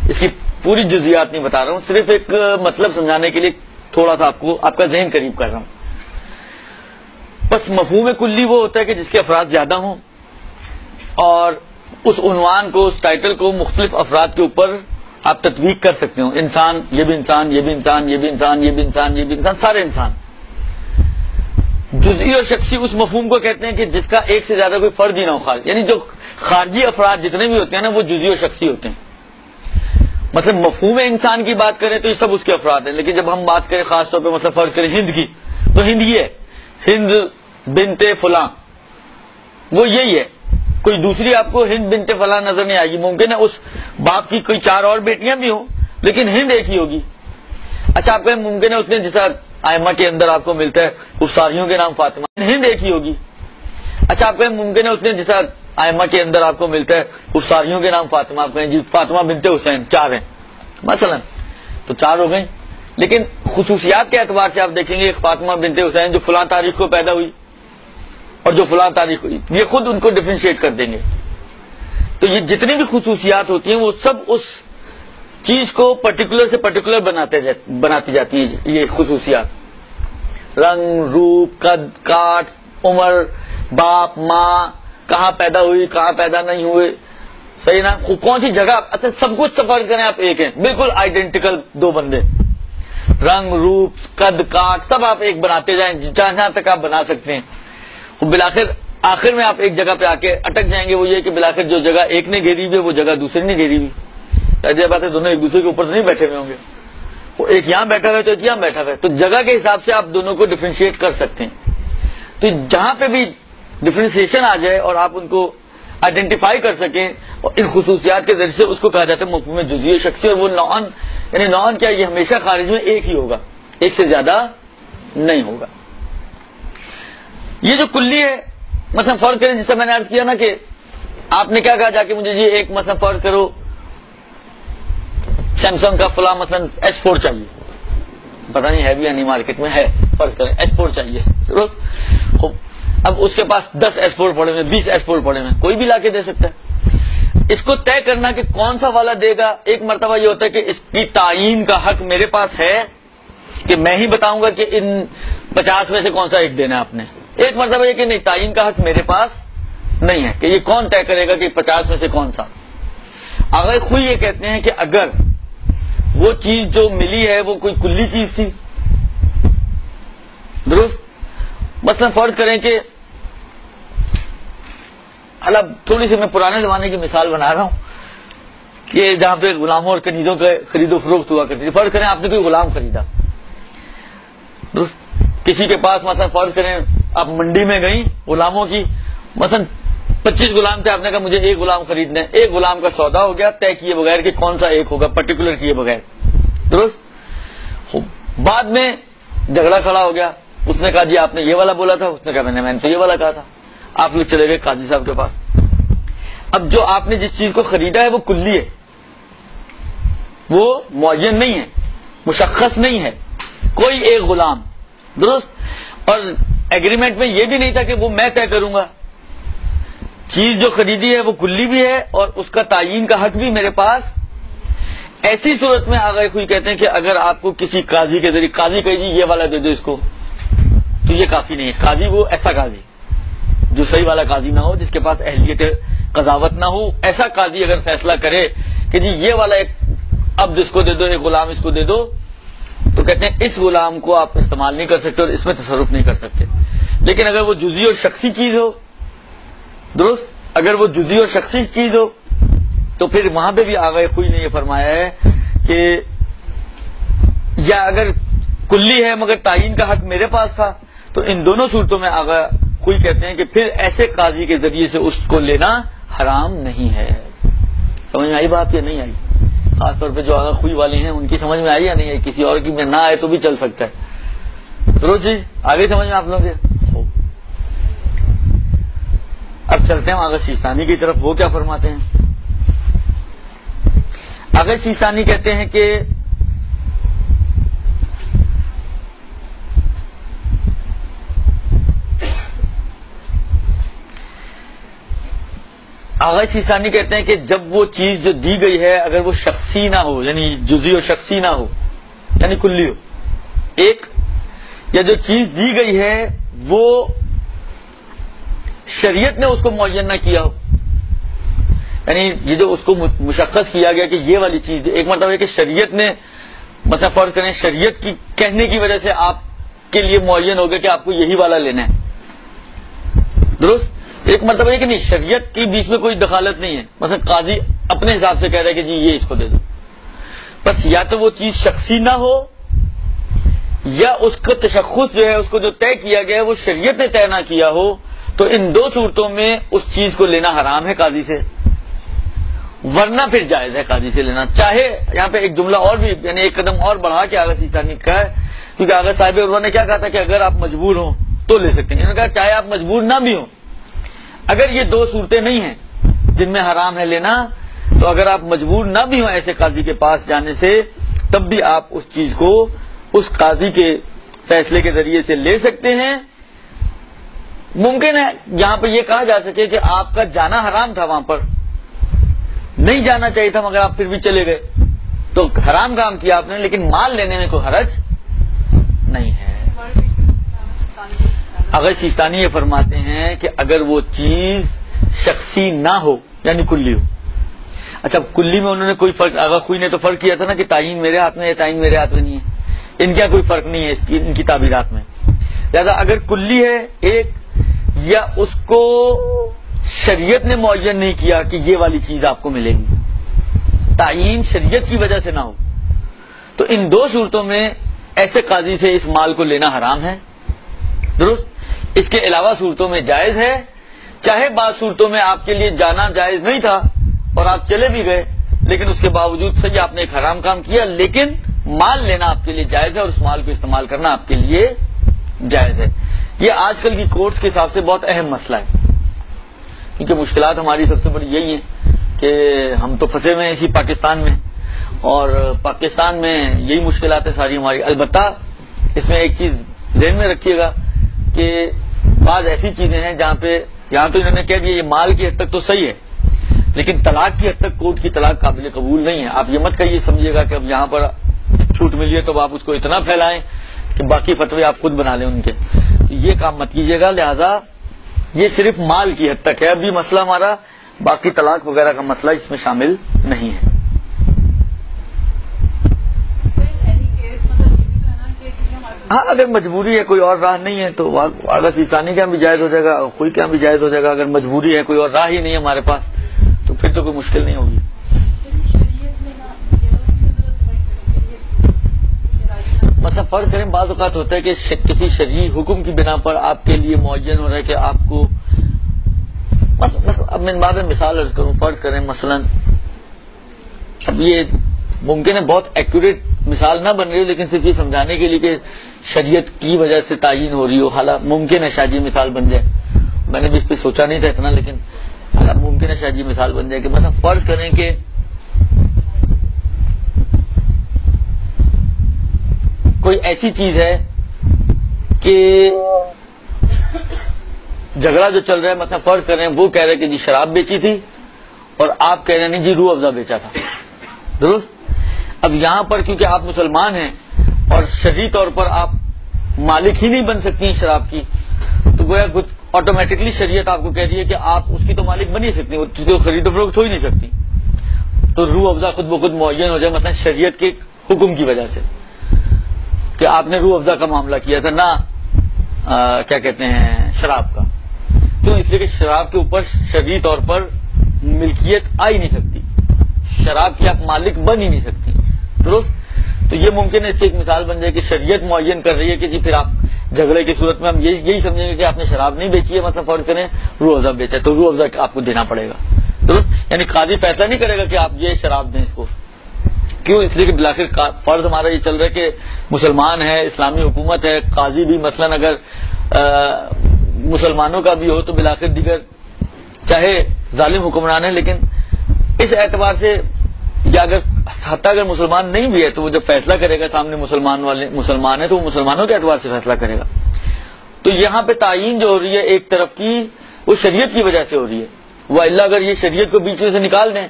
اس کی پوری جزیات نہیں بتا رہا ہوں، صرف ایک مطلب سمجھانے کے لیے تھوڑا سا آپ کا ذہن قریب کر رہا ہوں۔ بس مفہوم کلی وہ ہوتا ہے کہ جس کے افراد زیادہ ہوں اور اس عنوان کو، اس ٹائٹل کو مختلف افراد کے اوپر آپ تطبیق کر سکتے ہو. انسان، یہ بھی انسان، یہ بھی انسان، یہ بھی انسان، یہ بھی انسان، یہ بھی انسان، سارے انسان. جزئی اور شخصی اس مفہوم کو کہتے ہیں کہ جس کا ایک سے زیادہ کوئی فرد ہی نہ ہو خارج، یعنی جو خارجی افراد جتنے بھی ہوتے ہیں نا وہ جزئی اور شخصی ہوتے ہیں. مطلب مفہوم انسان کی بات کریں تو یہ سب اس کے افراد ہیں، لیکن جب ہم بات کریں خاص طور پہ مطلب فرض کریں ہند کی، تو ہند یہ ہے، ہند بنت فلاں، وہ یہی ہے. کوئی دوسری آپ کو ہند بنت فلاں نظر نہیں آئے گی. ممکن ہے اس باپ کی کوئی 4 اور بیٹیاں بھی ہوں لیکن ہند ایک ہی ہوگی. اچھا آپ کہیں ممکن ہے اس نے جیسا آئمہ کے اندر آپ کو ملتا ہے افساریوں کے نام فاطمہ، ہند ایک ہی ہوگی. اچھا آپ کہیں ممکن ہے اس نے جیسا آئمہ کے اندر آپ کو ملتا ہے افساریوں کے نام فاطمہ، آپ کہیں جی فاطمہ بنت حسین 4 ہیں مثلا، تو 4 ہو گئیں. لیکن خصوصیات کے اعتبار سے آپ دیکھیں گے فاطمہ بنت حسین جو فلاں تاریخ کو پیدا ہوئی اور جو فلاں تاریخ ہوئی، یہ خود ان کو ڈفرینشیٹ کر دیں گے. تو یہ جتنی بھی خصوصیات ہوتی ہیں وہ سب اس چیز کو پرٹیکولر سے پرٹیکولر بناتی جاتی ہیں. یہ خصوصیات رنگ، روپ، قد، کاٹ، عمر، باپ، ماں، کہاں پیدا ہوئی، کہاں پیدا نہیں ہوئے، صحیح نا، کون سی جگہ، سب کچھ فرض کریں آپ ایک ہیں، بالکل آئیڈینٹیکل 2 بندے، رنگ، روپ، قد، کاٹ سب آپ ایک بناتے جائیں جہاں تک آپ بنا سکتے ہیں. بالآخر آخر میں آپ ایک جگہ پہ آ کے اٹک جائیں گے، وہ یہ کہ بالآخر جو جگہ ایک نے گھیری ہوئی ہے وہ جگہ دوسرے نے گھیری ہوئی. ایسی بات ہے دونوں ایک دوسرے کے اوپر تو نہیں بیٹھے ہوئے ہوں گے، وہ ایک یہاں بیٹھا ہوا ہے تو ایک یہاں بیٹھا ہوا ہے، تو جگہ کے حساب سے آپ دونوں کو ڈفرینشیٹ کر سکتے ہیں. تو جہاں پہ بھی ڈفرینشیشن آ جائے اور آپ ان کو آئیڈینٹیفائی کر سکیں اور ان خصوصیات کے ذریعے سے، اس کو کہا جاتا ہے مفہوم جزئی شخصی. اور وہ نوعاً یعنی نوعاً کیا، یہ ہمیشہ خارج میں ایک ہی ہوگا، ایک سے زیادہ نہیں ہوگا. یہ جو کلی ہے، مثلا فرض کریں جس سے میں نے عرض کیا نا کہ آپ نے کیا کہا جا کے مجھے یہ ایک مثلا فرض کرو سیمسنگ کا فلاں مثلا S4 چاہیے، پتہ نہیں ہے بھی یا نہیں مارکیٹ میں ہے، فرض کریں S4 چاہیے، درست. اب اس کے پاس 10 S4 پڑے ہوئے، 20 S4 پڑے ہوئے، کوئی بھی لا کے دے سکتا ہے. اس کو طے کرنا کہ کون سا والا دے گا، ایک مرتبہ یہ ہوتا ہے کہ اس کی تعین کا حق میرے پاس ہے کہ میں ہی بتاؤں گا کہ ان 50 میں سے کون سا ایک دینا ہے آپ نے. ایک مرتبہ یہ کہ نہیں، تعین کا حق میرے پاس نہیں ہے کہ یہ کون طے کرے گا کہ 50 میں سے کون سا. اگر خود یہ کہتے ہیں کہ اگر وہ چیز جو ملی ہے وہ کوئی کلی چیز تھی، درست. مثلا فرض کریں کہ اب تھوڑی سی میں پرانے زمانے کی مثال بنا رہا ہوں کہ جہاں پہ غلاموں اور کنیزوں کے خرید و فروخت ہوا کرتی تھی. فرض کریں آپ نے کوئی غلام خریدا، درست. کسی کے پاس مثلا فرض کریں آپ منڈی میں گئی غلاموں کی، مثلا 25 غلام تھے، آپ نے کہا مجھے ایک غلام خریدنا ہے. ایک غلام کا سودا ہو گیا طے کیے بغیر کہ کون سا ایک ہوگا، پرٹیکولر کیے بغیر، درست. بعد میں جھگڑا کھڑا ہو گیا، اس نے کہا جی آپ نے یہ والا بولا تھا، اس نے کہا میں نے تو یہ والا کہا تھا. آپ لوگ چلے گئے قاضی صاحب کے پاس. اب جو آپ نے جس چیز کو خریدا ہے وہ کلی ہے، وہ معین نہیں ہے، مشخص نہیں ہے، کوئی ایک غلام، درست. اور ایگریمنٹ میں یہ بھی نہیں تھا کہ وہ میں طے کروں گا. چیز جو خریدی ہے وہ کلی بھی ہے اور اس کا تعین کا حق بھی میرے پاس. ایسی صورت میں آگے کوئی کہتے ہیں کہ اگر آپ کو کسی قاضی کے ذریعے، قاضی کہے جی یہ والا دے دو اس کو، تو یہ کافی نہیں ہے. قاضی وہ ایسا قاضی جو صحیح والا قاضی نہ ہو، جس کے پاس اہلیت قضاوت نہ ہو، ایسا قاضی اگر فیصلہ کرے کہ جی یہ والا ایک عبد اس کو دے دو، ایک غلام اس کو دے دو، تو کہتے ہیں اس غلام کو آپ استعمال نہیں کر سکتے اور اس میں تصرف نہیں کر سکتے. لیکن اگر وہ جزئی اور شخصی چیز ہو، درست، اگر وہ جزئی اور شخصی چیز ہو تو پھر وہاں پہ بھی آغا خوئی نے یہ فرمایا ہے کہ یا اگر کلی ہے مگر تعین کا حق میرے پاس تھا، تو ان دونوں صورتوں میں آغا خوئی کہتے ہیں کہ پھر ایسے قاضی کے ذریعے سے اس کو لینا حرام نہیں ہے. سمجھ میں آئی بات یا نہیں آئی؟ خاص طور پہ جو آغا خوئی والے ہیں ان کی سمجھ میں آئی یا نہیں آئی؟ کسی اور کی میں نہ آئے تو بھی چل سکتا ہے. درست جی، آگے سمجھ میں آپ لوگ. اب چلتے ہیں آغا سیستانی کی طرف. وہ کیا فرماتے ہیں؟ آغا سیستانی کہتے ہیں کہ آغا سیستانی کہتے ہیں کہ جب وہ چیز جو دی گئی ہے اگر وہ شخصی نہ ہو، یعنی جزئی و شخصی نہ ہو، یعنی کلی ہو ایک، یا جو چیز دی گئی ہے وہ شریعت نے اس کو معین نہ کیا ہو، یعنی یہ جو اس کو مشخص کیا گیا کہ یہ والی چیز، ایک مطلب ہے کہ شریعت نے مطلب فرض کریں شریعت کی کہنے کی وجہ سے آپ کے لیے معین ہو گیا کہ آپ کو یہی والا لینا ہے، درست۔ ایک مطلب ہے کہ نہیں، شریعت کے بیچ میں کوئی دخالت نہیں ہے، مثلا قاضی اپنے حساب سے کہہ رہا ہے کہ جی یہ اس کو دے دو، بس یا تو وہ چیز شخصی نہ ہو یا اس کا تشخص جو ہے اس کو جو طے کیا گیا ہے وہ شریعت نے طے نہ کیا ہو، تو ان دو صورتوں میں اس چیز کو لینا حرام ہے قاضی سے، ورنہ پھر جائز ہے قاضی سے لینا۔ چاہے یہاں پہ ایک جملہ اور بھی، یعنی ایک قدم اور بڑھا کے آغا سیستانی کا ہے، کیونکہ آغا صاحب عروہ نے کیا کہا تھا کہ اگر آپ مجبور ہوں تو لے سکتے ہیں، انہوں نے کہا چاہے آپ مجبور نہ بھی ہوں، اگر یہ دو صورتیں نہیں ہیں جن میں حرام ہے لینا، تو اگر آپ مجبور نہ بھی ہوں ایسے قاضی کے پاس جانے سے، تب بھی آپ اس چیز کو اس قاضی کے فیصلے کے ذریعے سے لے سکتے ہیں۔ ممکن ہے یہاں پر یہ کہا جا سکے کہ آپ کا جانا حرام تھا، وہاں پر نہیں جانا چاہیے تھا مگر آپ پھر بھی چلے گئے، تو حرام کام کیا آپ نے، لیکن مال لینے میں کوئی حرج نہیں ہے۔ اگر سیستانی یہ فرماتے ہیں کہ اگر وہ چیز شخصی نہ ہو یعنی کلی ہو، اچھا کلی میں انہوں نے کوئی فرق، آغا خوئی نے تو فرق کیا تھا نا کہ تعین میرے ہاتھ میں ہے، تعین میرے ہاتھ میں نہیں ہے، ان کا کوئی فرق نہیں ہے ان کی تعبیرات میں، لہذا اگر کلی ہے ایک، یا اس کو شریعت نے معین نہیں کیا کہ یہ والی چیز آپ کو ملے گی، تعین شریعت کی وجہ سے نہ ہو، تو ان دو صورتوں میں ایسے قاضی سے اس مال کو لینا حرام ہے، درست۔ اس کے علاوہ صورتوں میں جائز ہے، چاہے بعض صورتوں میں آپ کے لیے جانا جائز نہیں تھا اور آپ چلے بھی گئے، لیکن اس کے باوجود صحیح آپ نے ایک حرام کام کیا، لیکن مال لینا آپ کے لیے جائز ہے اور اس مال کو استعمال کرنا آپ کے لیے جائز ہے۔ یہ آج کل کی کورٹس کے حساب سے بہت اہم مسئلہ ہے، کیونکہ مشکلات ہماری سب سے بڑی یہی ہیں کہ ہم تو پھنسے ہوئے ہیں اسی پاکستان میں، اور پاکستان میں یہی مشکلات ہیں ساری ہماری۔ البتہ اس میں ایک چیز ذہن میں رکھیے گا کہ بعض ایسی چیزیں ہیں جہاں پہ یہاں تو انہوں نے کہہ دیا یہ مال کی حد تک تو صحیح ہے، لیکن طلاق کی حد تک کورٹ کی طلاق قابل قبول نہیں ہے۔ آپ یہ مت کہیے سمجھیے گا کہ اب یہاں پر چھوٹ ملی ہے تو آپ اس کو اتنا پھیلائیں کہ باقی فتوے آپ خود بنا لیں ان کے، یہ کام مت کیجیے گا۔ لہذا یہ صرف مال کی حد تک ہے، ابھی مسئلہ ہمارا باقی طلاق وغیرہ کا مسئلہ اس میں شامل نہیں ہے۔ ہاں اگر مجبوری ہے، کوئی اور راہ نہیں ہے، تو اگر سیستانی کے یہاں بھی جائز ہو جائے گا، خوئی کے یہاں بھی جائز ہو جائے گا۔ اگر مجبوری ہے، کوئی اور راہ ہی نہیں ہے ہمارے پاس، تو پھر تو کوئی مشکل نہیں ہوگی۔ مثلا فرض کریں بعض اوقات ہوتا ہے کہ کسی شرعی حکم کی بنا پر آپ کے لیے معین ہو رہا ہے کہ آپ کو، اب میں باب مثال عرض کروں، فرض کریں مثلا، اب یہ ممکن ہے بہت ایکوریٹ مثال نہ بن رہی ہو، لیکن صرف یہ سمجھانے کے لیے کہ شریعت کی وجہ سے تعین ہو رہی ہو، حالانکہ ممکن ہے شاید یہ مثال بن جائے، میں نے بھی اس پہ سوچا نہیں تھا اتنا، لیکن حالانکہ ممکن ہے شاید یہ مثال بن جائے کہ مثلا فرض کریں کہ کوئی ایسی چیز ہے کہ جھگڑا جو چل رہا ہے، مثلا فرض کریں وہ کہہ رہے کہ جی شراب بیچی تھی اور آپ کہہ رہے نہیں جی روح افزا بیچا تھا، درست۔ اب یہاں پر کیونکہ آپ مسلمان ہیں اور شرعی طور پر آپ مالک ہی نہیں بن سکتی ہیں شراب کی، تو گویا کچھ آٹومیٹکلی شریعت آپ کو کہہ رہی ہے کہ آپ اس کی تو مالک بن ہی سکتی ہیں، اس کو خرید و فروخت ہو ہی نہیں سکتی، تو روح افزا خود بخود معین ہو جائے، مثلا شریعت کے حکم کی وجہ سے کہ آپ نے روح افزا کا معاملہ کیا تھا، نہ کیا کہتے ہیں شراب کا، کیوں؟ اس لیے کہ شراب کے اوپر شرعی طور پر ملکیت آ ہی نہیں سکتی، شراب کی آپ مالک بن ہی نہیں سکتی، درست۔ تو یہ ممکن ہے اس کی ایک مثال بن جائے کہ شریعت معین کر رہی ہے کہ جی پھر آپ جھگڑے کی صورت میں ہم یہی سمجھیں گے کہ آپ نے شراب نہیں بیچی ہے، مطلب فرض کریں روح افزا بیچا ہے تو روح افزا آپ کو دینا پڑے گا، درست۔ یعنی قاضی فیصلہ نہیں کرے گا کہ آپ یہ شراب دیں اس کو، کیوں؟ اس لیے کہ بالآخر فرض ہمارا یہ چل رہا ہے کہ مسلمان ہے، اسلامی حکومت ہے، قاضی بھی مثلا اگر مسلمانوں کا بھی ہو تو بالآخر دیگر چاہے ظالم حکمران ہے، لیکن اس اعتبار سے یا اگر حتیٰ اگر مسلمان نہیں بھی ہے تو وہ جب فیصلہ کرے گا سامنے مسلمان ہے تو وہ مسلمانوں کے اعتبار سے فیصلہ کرے گا۔ تو یہاں پہ تعین جو ہو رہی ہے ایک طرف کی وہ شریعت کی وجہ سے ہو رہی ہے، وہ اللہ اگر یہ شریعت کو بیچ میں سے نکال دیں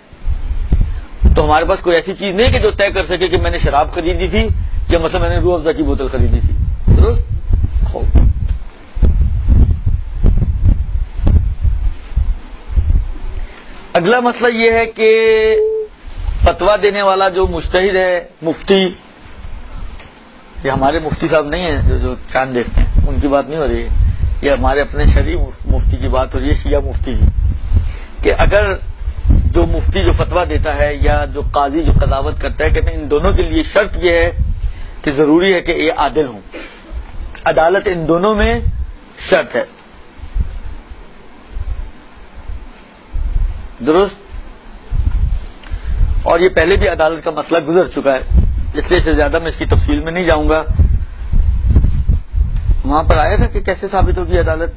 تو ہمارے پاس کوئی ایسی چیز نہیں کہ جو طے کر سکے کہ میں نے شراب خریدی تھی یا مثلا میں نے روح افزا کی بوتل خریدی تھی، درست۔ اگلا مسئلہ یہ ہے کہ فتویٰ دینے والا جو مجتہد ہے، مفتی، یہ ہمارے مفتی صاحب نہیں ہیں جو چاند دیکھتے ہیں، ان کی بات نہیں ہو رہی ہے، یہ ہمارے اپنے شرعی مفتی کی بات ہو رہی ہے، شیعہ مفتی کی، کہ اگر جو مفتی جو فتویٰ دیتا ہے یا جو قاضی جو قضاوت کرتا ہے، کہتے ہیں ان دونوں کے لیے شرط یہ ہے کہ ضروری ہے کہ یہ عادل ہوں، عدالت ان دونوں میں شرط ہے. درست؟ اور یہ پہلے بھی عدالت کا مسئلہ گزر چکا ہے، اس لیے سے زیادہ میں اس کی تفصیل میں نہیں جاؤں گا. وہاں پر آیا تھا کہ کیسے ثابت ہوگی عدالت،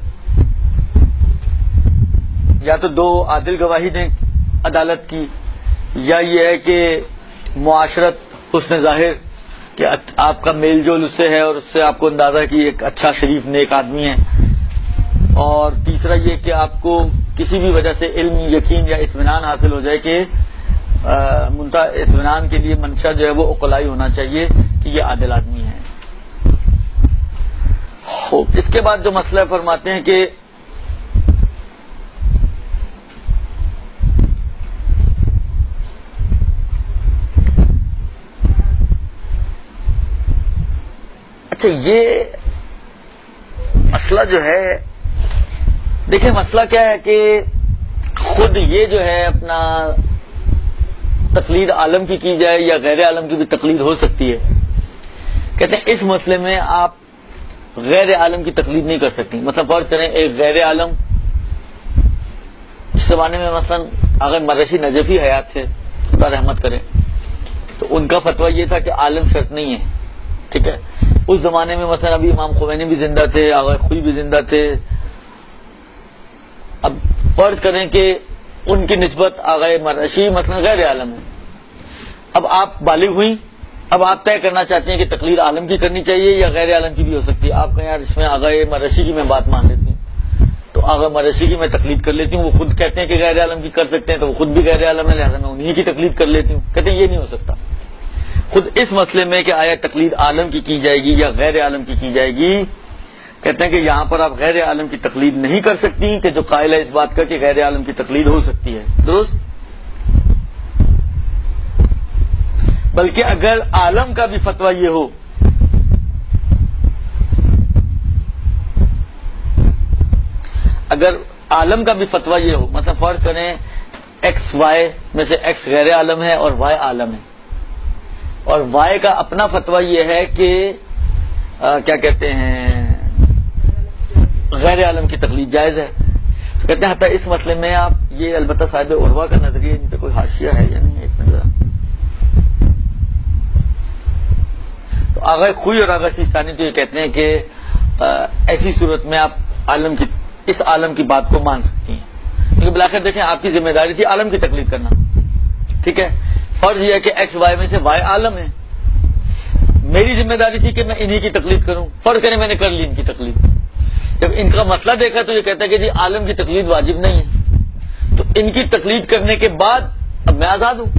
یا تو دو عادل گواہی دیں عدالت کی، یا یہ ہے کہ معاشرت حسن ظاہر کہ آپ کا میل جول اس سے ہے اور اس سے آپ کو اندازہ ہے کہ ایک اچھا شریف نیک آدمی ہے، اور تیسرا یہ کہ آپ کو کسی بھی وجہ سے علم، یقین یا اطمینان حاصل ہو جائے کہ منتہا اطمینان کے لیے منشا جو ہے وہ عقلائی ہونا چاہیے کہ یہ عادل آدمی ہے. اس کے بعد جو مسئلہ فرماتے ہیں کہ اچھا یہ مسئلہ جو ہے، دیکھیں مسئلہ کیا ہے کہ خود یہ جو ہے اپنا تقلید عالم کی جائے یا غیر عالم کی بھی تقلید ہو سکتی ہے. کہتے ہیں اس مسئلے میں آپ غیر عالم کی تقلید نہیں کر سکتی. مطلب فرض کریں ایک غیر عالم، اس زمانے میں مثلا اگر مرشی نجفی حیات تھے، خدا رحمت کرے، تو ان کا فتویٰ یہ تھا کہ عالم شرط نہیں ہے. ٹھیک ہے، اس زمانے میں مثلا ابھی امام خمینی بھی زندہ تھے، آغا خوئی بھی زندہ تھے. اب فرض کریں کہ ان کی نسبت آغا مرشی مثلا غیر عالم ہے. اب آپ بالغ ہوئی، اب آپ طے کرنا چاہتے ہیں کہ تقلید عالم کی کرنی چاہیے یا غیر عالم کی بھی ہو سکتی ہے. آپ کہیں یار اس میں آغا مرشی کی میں بات مان لیتی ہوں، تو آغا مرشی کی میں تقلید کر لیتی ہوں، وہ خود کہتے ہیں کہ غیر عالم کی کر سکتے ہیں، تو وہ خود بھی غیر عالم ہے، لہٰذا میں انہی کی تقلید کر لیتی ہوں. کہتے ہیں یہ نہیں ہو سکتا. خود اس مسئلے میں کہ آیا تقلید عالم کی جائے گی یا غیر عالم کی جائے گی، کہتے ہیں کہ یہاں پر آپ غیر عالم کی تقلید نہیں کر سکتی کہ جو قائل ہے اس بات کا کہ غیر عالم کی تقلید ہو سکتی ہے. درست؟ بلکہ اگر عالم کا بھی فتویٰ یہ ہو، اگر عالم کا بھی فتویٰ یہ ہو، مطلب فرض کریں ایکس وائی میں سے ایکس غیر عالم ہے اور وائی عالم ہے، اور وائی کا اپنا فتویٰ یہ ہے کہ کیا کہتے ہیں غیر عالم کی تقلید جائز ہے. تو کہتے ہیں حتیٰ اس مسئلے میں آپ یہ، البتہ صاحب عروہ کا نظریہ، ان پہ کوئی حاشیہ ہے یا نہیں؟ ایک منٹ ذرا. تو آغا خوئی اور آغا سیستانی تو یہ کہتے ہیں کہ ایسی صورت میں آپ عالم کی، اس عالم کی بات کو مان سکتی ہیں، کیونکہ بلاخر دیکھیں آپ کی ذمہ داری تھی عالم کی تقلید کرنا. ٹھیک ہے، فرض یہ ہے کہ ایکس وائی میں سے وائی عالم ہے، میری ذمہ داری تھی کہ میں انہی کی تقلید کروں. فرض کریں میں نے کر لی ان کی تقلید. جب ان کا مسئلہ دیکھا تو یہ کہتا ہے کہ جی عالم کی تقلید واجب نہیں ہے، تو ان کی تقلید کرنے کے بعد اب میں آزاد ہوں.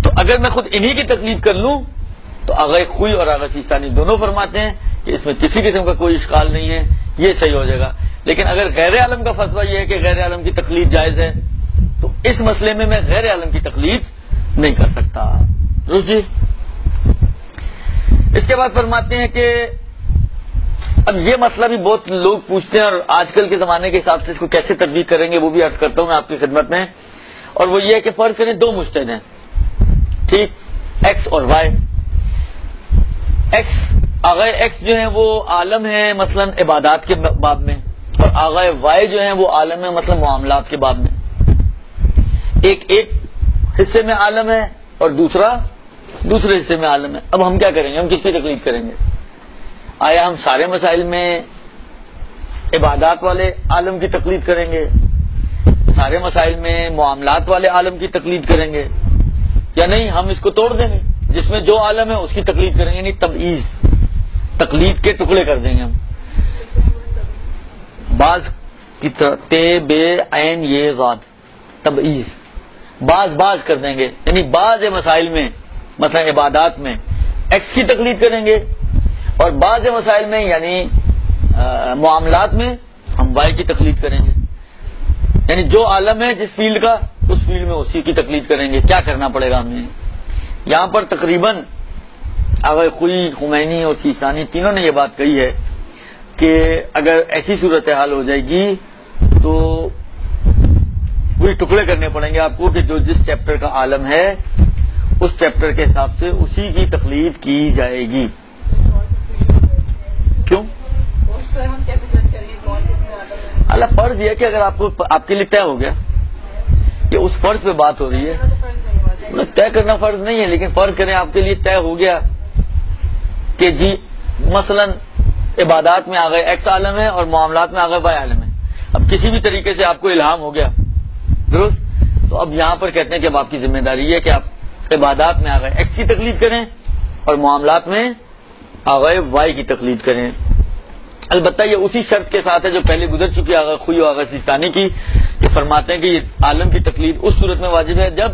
تو اگر میں خود انہی کی تقلید کر لوں تو آغا خوئی اور آغا سیستانی دونوں فرماتے ہیں کہ اس میں کسی قسم کا کوئی اشکال نہیں ہے، یہ صحیح ہو جائے گا. لیکن اگر غیر عالم کا فتویٰ یہ ہے کہ غیر عالم کی تقلید جائز ہے، تو اس مسئلے میں غیر عالم کی تقلید نہیں کر سکتا. درست جی؟ اس کے بعد فرماتے ہیں کہ اب یہ مسئلہ بھی بہت لوگ پوچھتے ہیں، اور آج کل کے زمانے کے حساب سے اس کو کیسے تربیت کریں گے وہ بھی عرض کرتا ہوں میں آپ کی خدمت میں. اور وہ یہ ہے کہ فرض کریں دو مجتہد ہیں، ٹھیک، ایکس اور وائی. ایکس، آغا ایکس جو ہیں وہ عالم ہیں مثلا عبادات کے باب میں، اور آغا وائی جو ہیں وہ عالم ہیں مثلا معاملات کے باب میں. ایک حصے میں عالم ہے اور دوسرا دوسرے حصے میں عالم ہے. اب ہم کیا کریں گے؟ ہم کس کی تقلید کریں گے؟ آیا ہم سارے مسائل میں عبادات والے عالم کی تقلید کریں گے، سارے مسائل میں معاملات والے عالم کی تقلید کریں گے، یا نہیں ہم اس کو توڑ دیں گے، جس میں جو عالم ہے اس کی تقلید کریں گے؟ یعنی تبعیض، تقلید کے ٹکڑے کر دیں گے ہم. بعض کی طرح تے بے عین یہ ذات، تبعیض، بعض کر دیں گے. یعنی بعض مسائل میں مثلا عبادات میں ایکس کی تقلید کریں گے، اور بعض مسائل میں یعنی معاملات میں ہم وائی کی تقلید کریں گے. یعنی جو عالم ہے جس فیلڈ کا اس فیلڈ میں اسی کی تقلید کریں گے. کیا کرنا پڑے گا ہمیں؟ یہاں پر تقریباً آغا خوئی، خمینی اور سیستانی تینوں نے یہ بات کہی ہے کہ اگر ایسی صورتحال ہو جائے گی تو وہی ٹکڑے کرنے پڑیں گے آپ کو کہ جو جس چیپٹر کا عالم ہے اس چیپٹر کے حساب سے اسی کی تقلید کی جائے گی. کیوں؟ اللہ فرض یہ کہ اگر آپ کے لیے طے ہو گیا کہ اس فرض پہ بات ہو رہی ہے، طے کرنا فرض نہیں ہے، لیکن فرض کریں آپ کے لیے طے ہو گیا کہ جی مثلا عبادات میں آگئے ایکس عالم ہے اور معاملات میں آگئے وائی عالم ہے. اب کسی بھی طریقے سے آپ کو الہام ہو گیا، درست، تو اب یہاں پر کہتے ہیں کہ اب آپ کی ذمہ داری ہے کہ آپ عبادات میں آگئے ایکس کی تقلید کریں اور معاملات میں آگئے وائی کی تقلید کریں. البتہ یہ اسی شرط کے ساتھ ہے جو پہلے گزر چکی آغا خوئی و آغا سیستانی کی، کہ فرماتے ہیں کہ یہ عالم کی تقلید اس صورت میں واجب ہے جب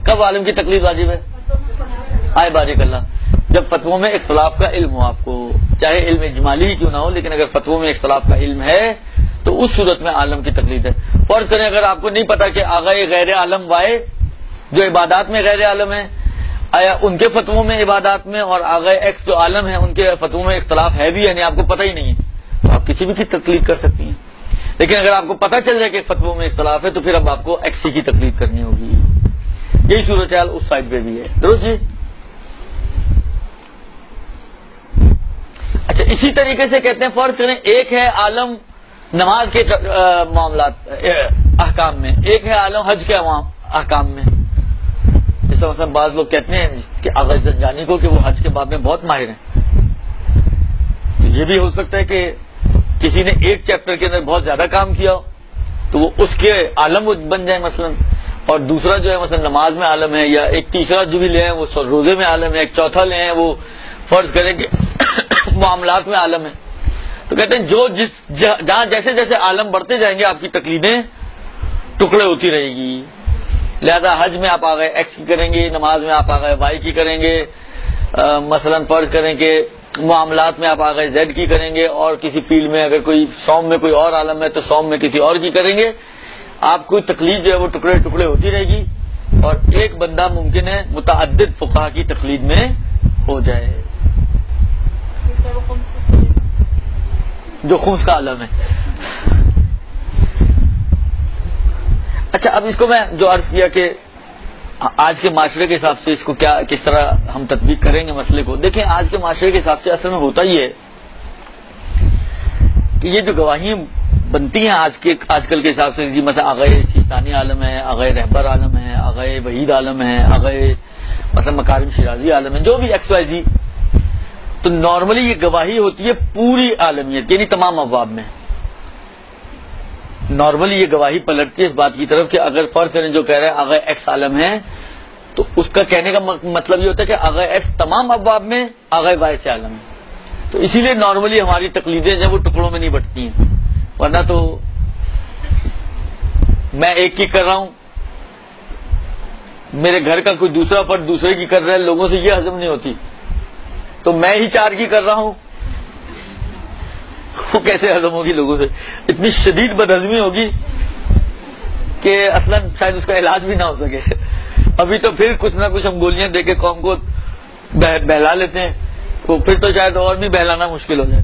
کب عالم کی تقلید واجب ہے؟ آئے بارک اللہ، جب فتووں میں اختلاف کا علم ہو آپ کو، چاہے علم اجمالی ہی کیوں نہ ہو، لیکن اگر فتووں میں اختلاف کا علم ہے تو اس صورت میں عالم کی تقلید ہے. فرض کریں اگر آپ کو نہیں پتا کہ آغا غیر عالم وائے جو عبادات میں غیر عالم ہے، آیا ان کے فتووں میں عبادات میں اور آغا ایکس جو عالم ہے ان کے فتووں میں اختلاف ہے بھی، یعنی آپ کو پتہ ہی نہیں ہے، تو آپ کسی بھی کی تقلید کر سکتی ہیں. لیکن اگر آپ کو پتہ چل جائے کہ فتووں میں اختلاف ہے تو پھر اب آپ کو ایکس کی تقلید کرنی ہوگی. یہی صورتحال اس سائڈ پہ بھی ہے. درست جی؟ اچھا، اسی طریقے سے کہتے ہیں فرض کریں ایک ہے عالم نماز کے معاملات احکام میں، ایک ہے عالم حج کے احکام میں. جیسا مثلا بعض لوگ کہتے ہیں کہ آغا زنجانی کو کہ وہ حج کے باب میں بہت ماہر ہیں، تو یہ بھی ہو سکتا ہے کہ کسی نے ایک چیپٹر کے اندر بہت زیادہ کام کیا ہو تو وہ اس کے عالم وہ بن جائے مثلا، اور دوسرا جو ہے مثلا نماز میں عالم ہے، یا ایک تیسرا جو بھی لے ہیں وہ روزے میں عالم ہے، ایک چوتھا لے ہیں وہ فرض کریں کہ معاملات میں عالم ہے. تو کہتے ہیں جو جہاں جیسے جیسے عالم بڑھتے جائیں گے آپ کی تقلیدیں ٹکڑے ہوتی رہے گی. لہذا حج میں آپ آگئے ایکس کی کریں گے، نماز میں آپ آگئے وائی کی کریں گے، مثلا فرض کریں کہ معاملات میں آپ آگئے زیڈ کی کریں گے، اور کسی فیلڈ میں اگر کوئی سوم میں کوئی اور عالم ہے تو سوم میں کسی اور کی کریں گے. آپ کو تقلید جو ہے وہ ٹکڑے ٹکڑے ہوتی رہے گی، اور ایک بندہ ممکن ہے متعدد فقہا کی تقلید میں ہو جائے جو خمس کا عالم ہے. اچھا، اب اس کو میں جو عرض کیا کہ آج کے معاشرے کے حساب سے اس کو کیا کس طرح ہم تطبیق کریں گے مسئلے کو. دیکھیں آج کے معاشرے کے حساب سے اصل میں ہوتا ہی ہے کہ یہ جو گواہیاں بنتی ہیں آج کل کے حساب سے، جی مثلا آغائے سیستانی عالم ہے، آغائے رہبر عالم ہے، آغائے وحید عالم ہے، آغائے مثلا مکارم شیرازی عالم ہے، جو بھی ایکس وائی زی، تو نارملی یہ گواہی ہوتی ہے پوری عالمیت یعنی تمام ابواب میں. نارملی یہ گواہی پلٹتی ہے اس بات کی طرف کہ اگر فرض کریں جو کہہ رہے ہیں آغائے ایکس عالم ہے تو اس کا کہنے کا مطلب یہ ہوتا ہے کہ آغائے ایکس تمام ابواب میں آغائے وائی سے عالم ہے. تو اسی لیے نارملی ہماری تقلیدیں جو وہ ٹکڑوں میں نہیں بٹتی ہیں، ورنہ تو میں ایک کی کر رہا ہوں، میرے گھر کا کوئی دوسرا فرد دوسرے کی کر رہا ہے، لوگوں سے یہ ہضم نہیں ہوتی، تو میں ہی 4 کی کر رہا ہوں، وہ کیسے ہضم ہوگی لوگوں سے؟ اتنی شدید بدہضمی ہوگی کہ اصلا شاید اس کا علاج بھی نہ ہو سکے. ابھی تو پھر کچھ نہ کچھ ہم گولیاں دے کے قوم کو بہلا لیتے ہیں، تو پھر تو شاید اور بھی بہلانا مشکل ہو جائے.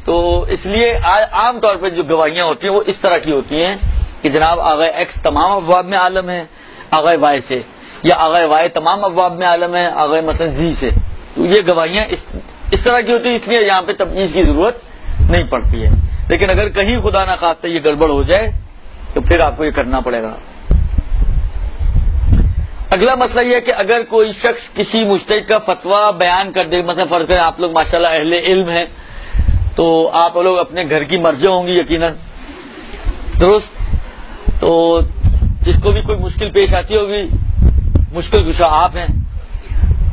تو اس لیے عام طور پہ جو گواہیاں ہوتی ہیں وہ اس طرح کی ہوتی ہیں کہ جناب آغائے ایکس تمام ابواب میں عالم ہے آغائے وائی سے، یا آغائے وائی تمام ابواب میں عالم ہے آغائے مثلا زی سے. تو یہ گواہیاں اس طرح کی ہوتی ہیں، اس لیے یہاں پہ تمییز کی ضرورت نہیں پڑتی ہے. لیکن اگر کہیں خدا نہ خواستہ یہ گڑبڑ ہو جائے تو پھر آپ کو یہ کرنا پڑے گا. اگلا مسئلہ یہ ہے کہ اگر کوئی شخص کسی مجتہد کا فتویٰ بیان کر دے، مثلا فرض کریں آپ لوگ ماشاءاللہ اہل علم ہیں تو آپ لوگ اپنے گھر کی مرجع ہوں گی یقیناً، درست؟ تو جس کو بھی کوئی مشکل پیش آتی ہوگی، مشکل کشا آپ ہیں،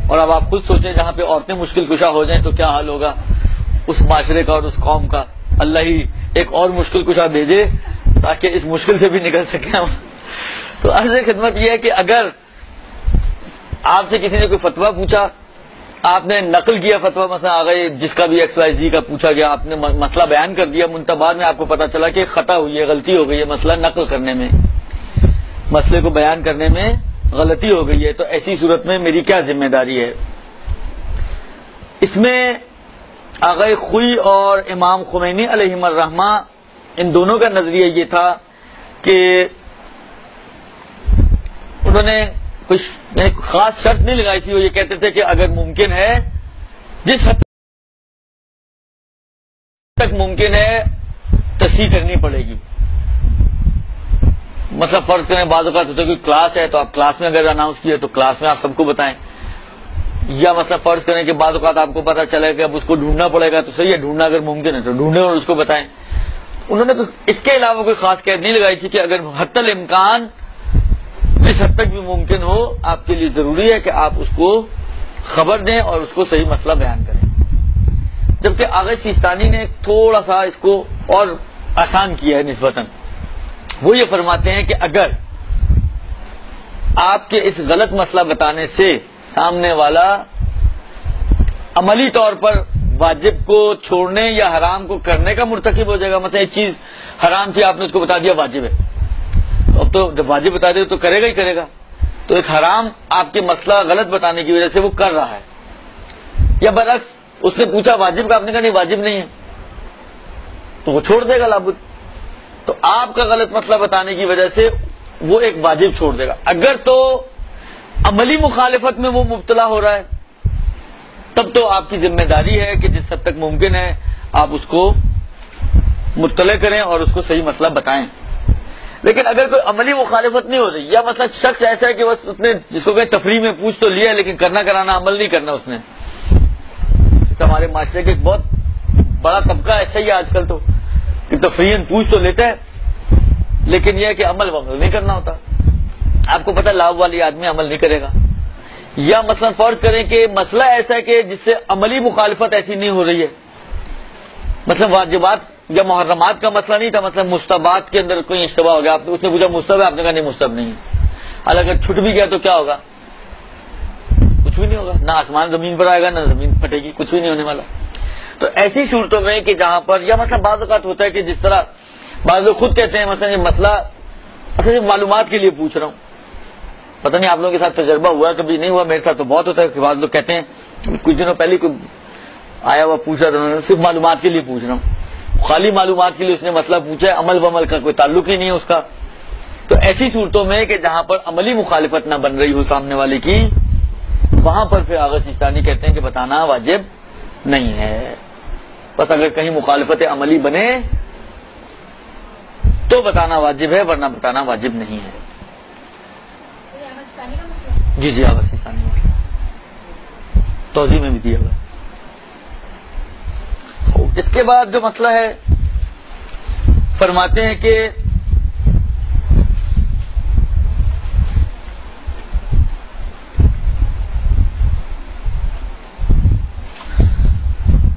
اور اب آپ خود سوچیں جہاں پہ عورتیں مشکل کشا ہو جائیں تو کیا حال ہوگا اس معاشرے کا اور اس قوم کا. اللہ ہی ایک اور مشکل کشا بھیجے تاکہ اس مشکل سے بھی نکل سکیں ہم. تو عرض خدمت یہ ہے کہ اگر آپ سے کسی نے کوئی فتویٰ پوچھا آپ نے نقل کیا فتویٰ، مثلا آگے جس کا بھی ایکس وائی زی کا پوچھا گیا، آپ نے مسئلہ بیان کر دیا، منتباد میں آپ کو پتا چلا کہ خطا ہوئی ہے، غلطی ہو گئی ہے، مسئلہ نقل کرنے میں، مسئلے کو بیان کرنے میں غلطی ہو گئی ہے، تو ایسی صورت میں میری کیا ذمہ داری ہے؟ اس میں آغا خوئی اور امام خمینی علیہم الرحمہ ان دونوں کا نظریہ یہ تھا کہ انہوں نے کچھ خاص شرط نہیں لگائی تھی، وہ یہ کہتے تھے کہ اگر ممکن ہے، جس حد تک ممکن ہے تصحیح کرنی پڑے گی. مثلا فرض کریں بعض اوقات ہوتا ہے کہ کلاس ہے تو آپ کلاس میں اگر اناؤنس کیا تو کلاس میں آپ سب کو بتائیں، یا مثلا فرض کریں کہ بعض اوقات آپ کو پتا چلے کہ اب اس کو ڈھونڈنا پڑے گا تو صحیح ہے، ڈھونڈنا اگر ممکن ہے تو ڈھونڈیں اور اس کو بتائیں. انہوں نے تو اس کے علاوہ کوئی خاص قید نہیں لگائی تھی کہ اگر حتی الامکان جس حد تک بھی ممکن ہو آپ کے لیے ضروری ہے کہ آپ اس کو خبر دیں اور اس کو صحیح مسئلہ بیان کریں. جبکہ آغا سیستانی نے تھوڑا سا اس کو اور آسان کیا ہے نسبتاً. وہ یہ فرماتے ہیں کہ اگر آپ کے اس غلط مسئلہ بتانے سے سامنے والا عملی طور پر واجب کو چھوڑنے یا حرام کو کرنے کا مرتکب ہو جائے گا، مثلا ایک چیز حرام تھی آپ نے اس کو بتا دیا واجب ہے، اب تو جب واجب بتا دے تو کرے گا ہی کرے گا، تو ایک حرام آپ کے مسئلہ غلط بتانے کی وجہ سے وہ کر رہا ہے. یا برعکس اس نے پوچھا واجب کا، آپ نے کہا نہیں واجب نہیں ہے، تو وہ چھوڑ دے گا لابد. تو آپ کا غلط مسئلہ بتانے کی وجہ سے وہ ایک واجب چھوڑ دے گا. اگر تو عملی مخالفت میں وہ مبتلا ہو رہا ہے تب تو آپ کی ذمہ داری ہے کہ جس حد تک ممکن ہے آپ اس کو مطلع کریں اور اس کو صحیح مسئلہ بتائیں. لیکن اگر کوئی عملی مخالفت نہیں ہو رہی، یا مثلا شخص ایسا ہے کہ بس اس نے جس کو کہ تفریح میں پوچھ تو لیا لیکن کرنا کرانا عمل نہیں کرنا اس نے، ہمارے معاشرے کے ایک بہت بڑا طبقہ ایسا ہی ہے آج کل تو کہ تفریح پوچھ تو لیتا ہے لیکن یہ ہے کہ عمل نہیں کرنا ہوتا. آپ کو پتہ لاؤ والی آدمی عمل نہیں کرے گا. یا مثلا فرض کریں کہ مسئلہ ایسا ہے کہ جس سے عملی مخالفت ایسی نہیں ہو رہی ہے، مثلا واجبات یا محرمات کا مسئلہ نہیں تھا، مثلا مستحبات کے اندر کوئی اشتباہ ہو گیا، اس نے پوچھا مستحب ہے، آپ نے کہا نہیں مستحب نہیں ہے، حالانکہ اگر چھٹ بھی گیا تو کیا ہوگا؟ کچھ بھی نہیں ہوگا، نہ آسمان زمین پر آئے گا نہ زمین پھٹے گی، کچھ بھی نہیں ہونے والا. تو ایسی صورتوں میں کہ جہاں پر یا مثلا بعض اوقات ہوتا ہے کہ جس طرح بعض لوگ خود کہتے ہیں مثلا یہ مسئلہ اصل معلومات کے لیے پوچھ رہا ہوں، پتہ نہیں آپ لوگوں کے ساتھ تجربہ ہوا کبھی نہیں ہوا، میرے ساتھ تو بہت ہوتا ہے کہ بعض لوگ کہتے ہیں کچھ دنوں پہلے کوئی آیا ہوا پوچھا تھا، صرف معلومات کے لیے پوچھ رہا ہوں، خالی معلومات کے لیے اس نے مسئلہ پوچھا ہے، عمل ومل کا کوئی تعلق ہی نہیں ہے اس کا. تو ایسی صورتوں میں کہ جہاں پر عملی مخالفت نہ بن رہی ہو سامنے والے کی، وہاں پر پھر آغا سیستانی کہتے ہیں کہ بتانا واجب نہیں ہے. بس اگر کہیں مخالفت عملی بنے تو بتانا واجب ہے، ورنہ بتانا واجب نہیں ہے. جی جی آغا سیستانی مسئلہ توضیح میں بھی دیا ہوا. اس کے بعد جو مسئلہ ہے فرماتے ہیں کہ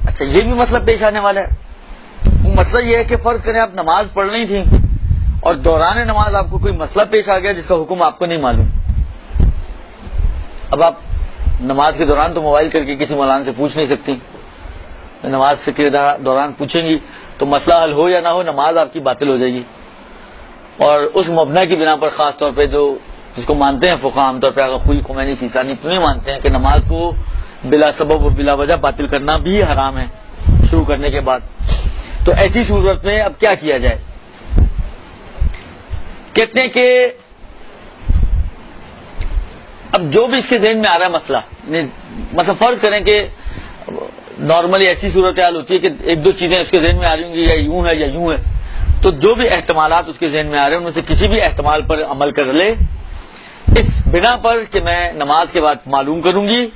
اچھا یہ بھی مسئلہ پیش آنے والا ہے. وہ مسئلہ یہ ہے کہ فرض کریں آپ نماز پڑھ رہی تھی اور دوران نماز آپ کو کوئی مسئلہ پیش آ گیا جس کا حکم آپ کو نہیں معلوم. اب آپ نماز کے دوران تو موبائل کر کے کسی مولانا سے پوچھ نہیں سکتی، نماز کے دوران پوچھیں گی تو مسئلہ حل ہو یا نہ ہو نماز آپ کی باطل ہو جائے گی. اور اس مبنا کی بنا پر خاص طور پہ جو جس کو مانتے ہیں فقہاء عام طور پہ آغا خوئی خمینی سیستانی نہیں مانتے ہیں کہ نماز کو بلا سبب و بلا وجہ باطل کرنا بھی حرام ہے شروع کرنے کے بعد. تو ایسی صورت میں اب کیا کیا جائے؟ کہتے ہیں کہ اب جو بھی اس کے ذہن میں آ رہا ہے مسئلہ، مطلب فرض کریں کہ نارملی ایسی صورتحال ہوتی ہے کہ ایک دو چیزیں اس کے ذہن میں آ رہی ہوں گی، یا یوں ہے یا یوں ہے، تو جو بھی احتمالات اس کے ذہن میں آ رہے ہیں ان میں سے کسی بھی احتمال پر عمل کر لے، اس بنا پر کہ میں نماز کے بعد معلوم کروں گی،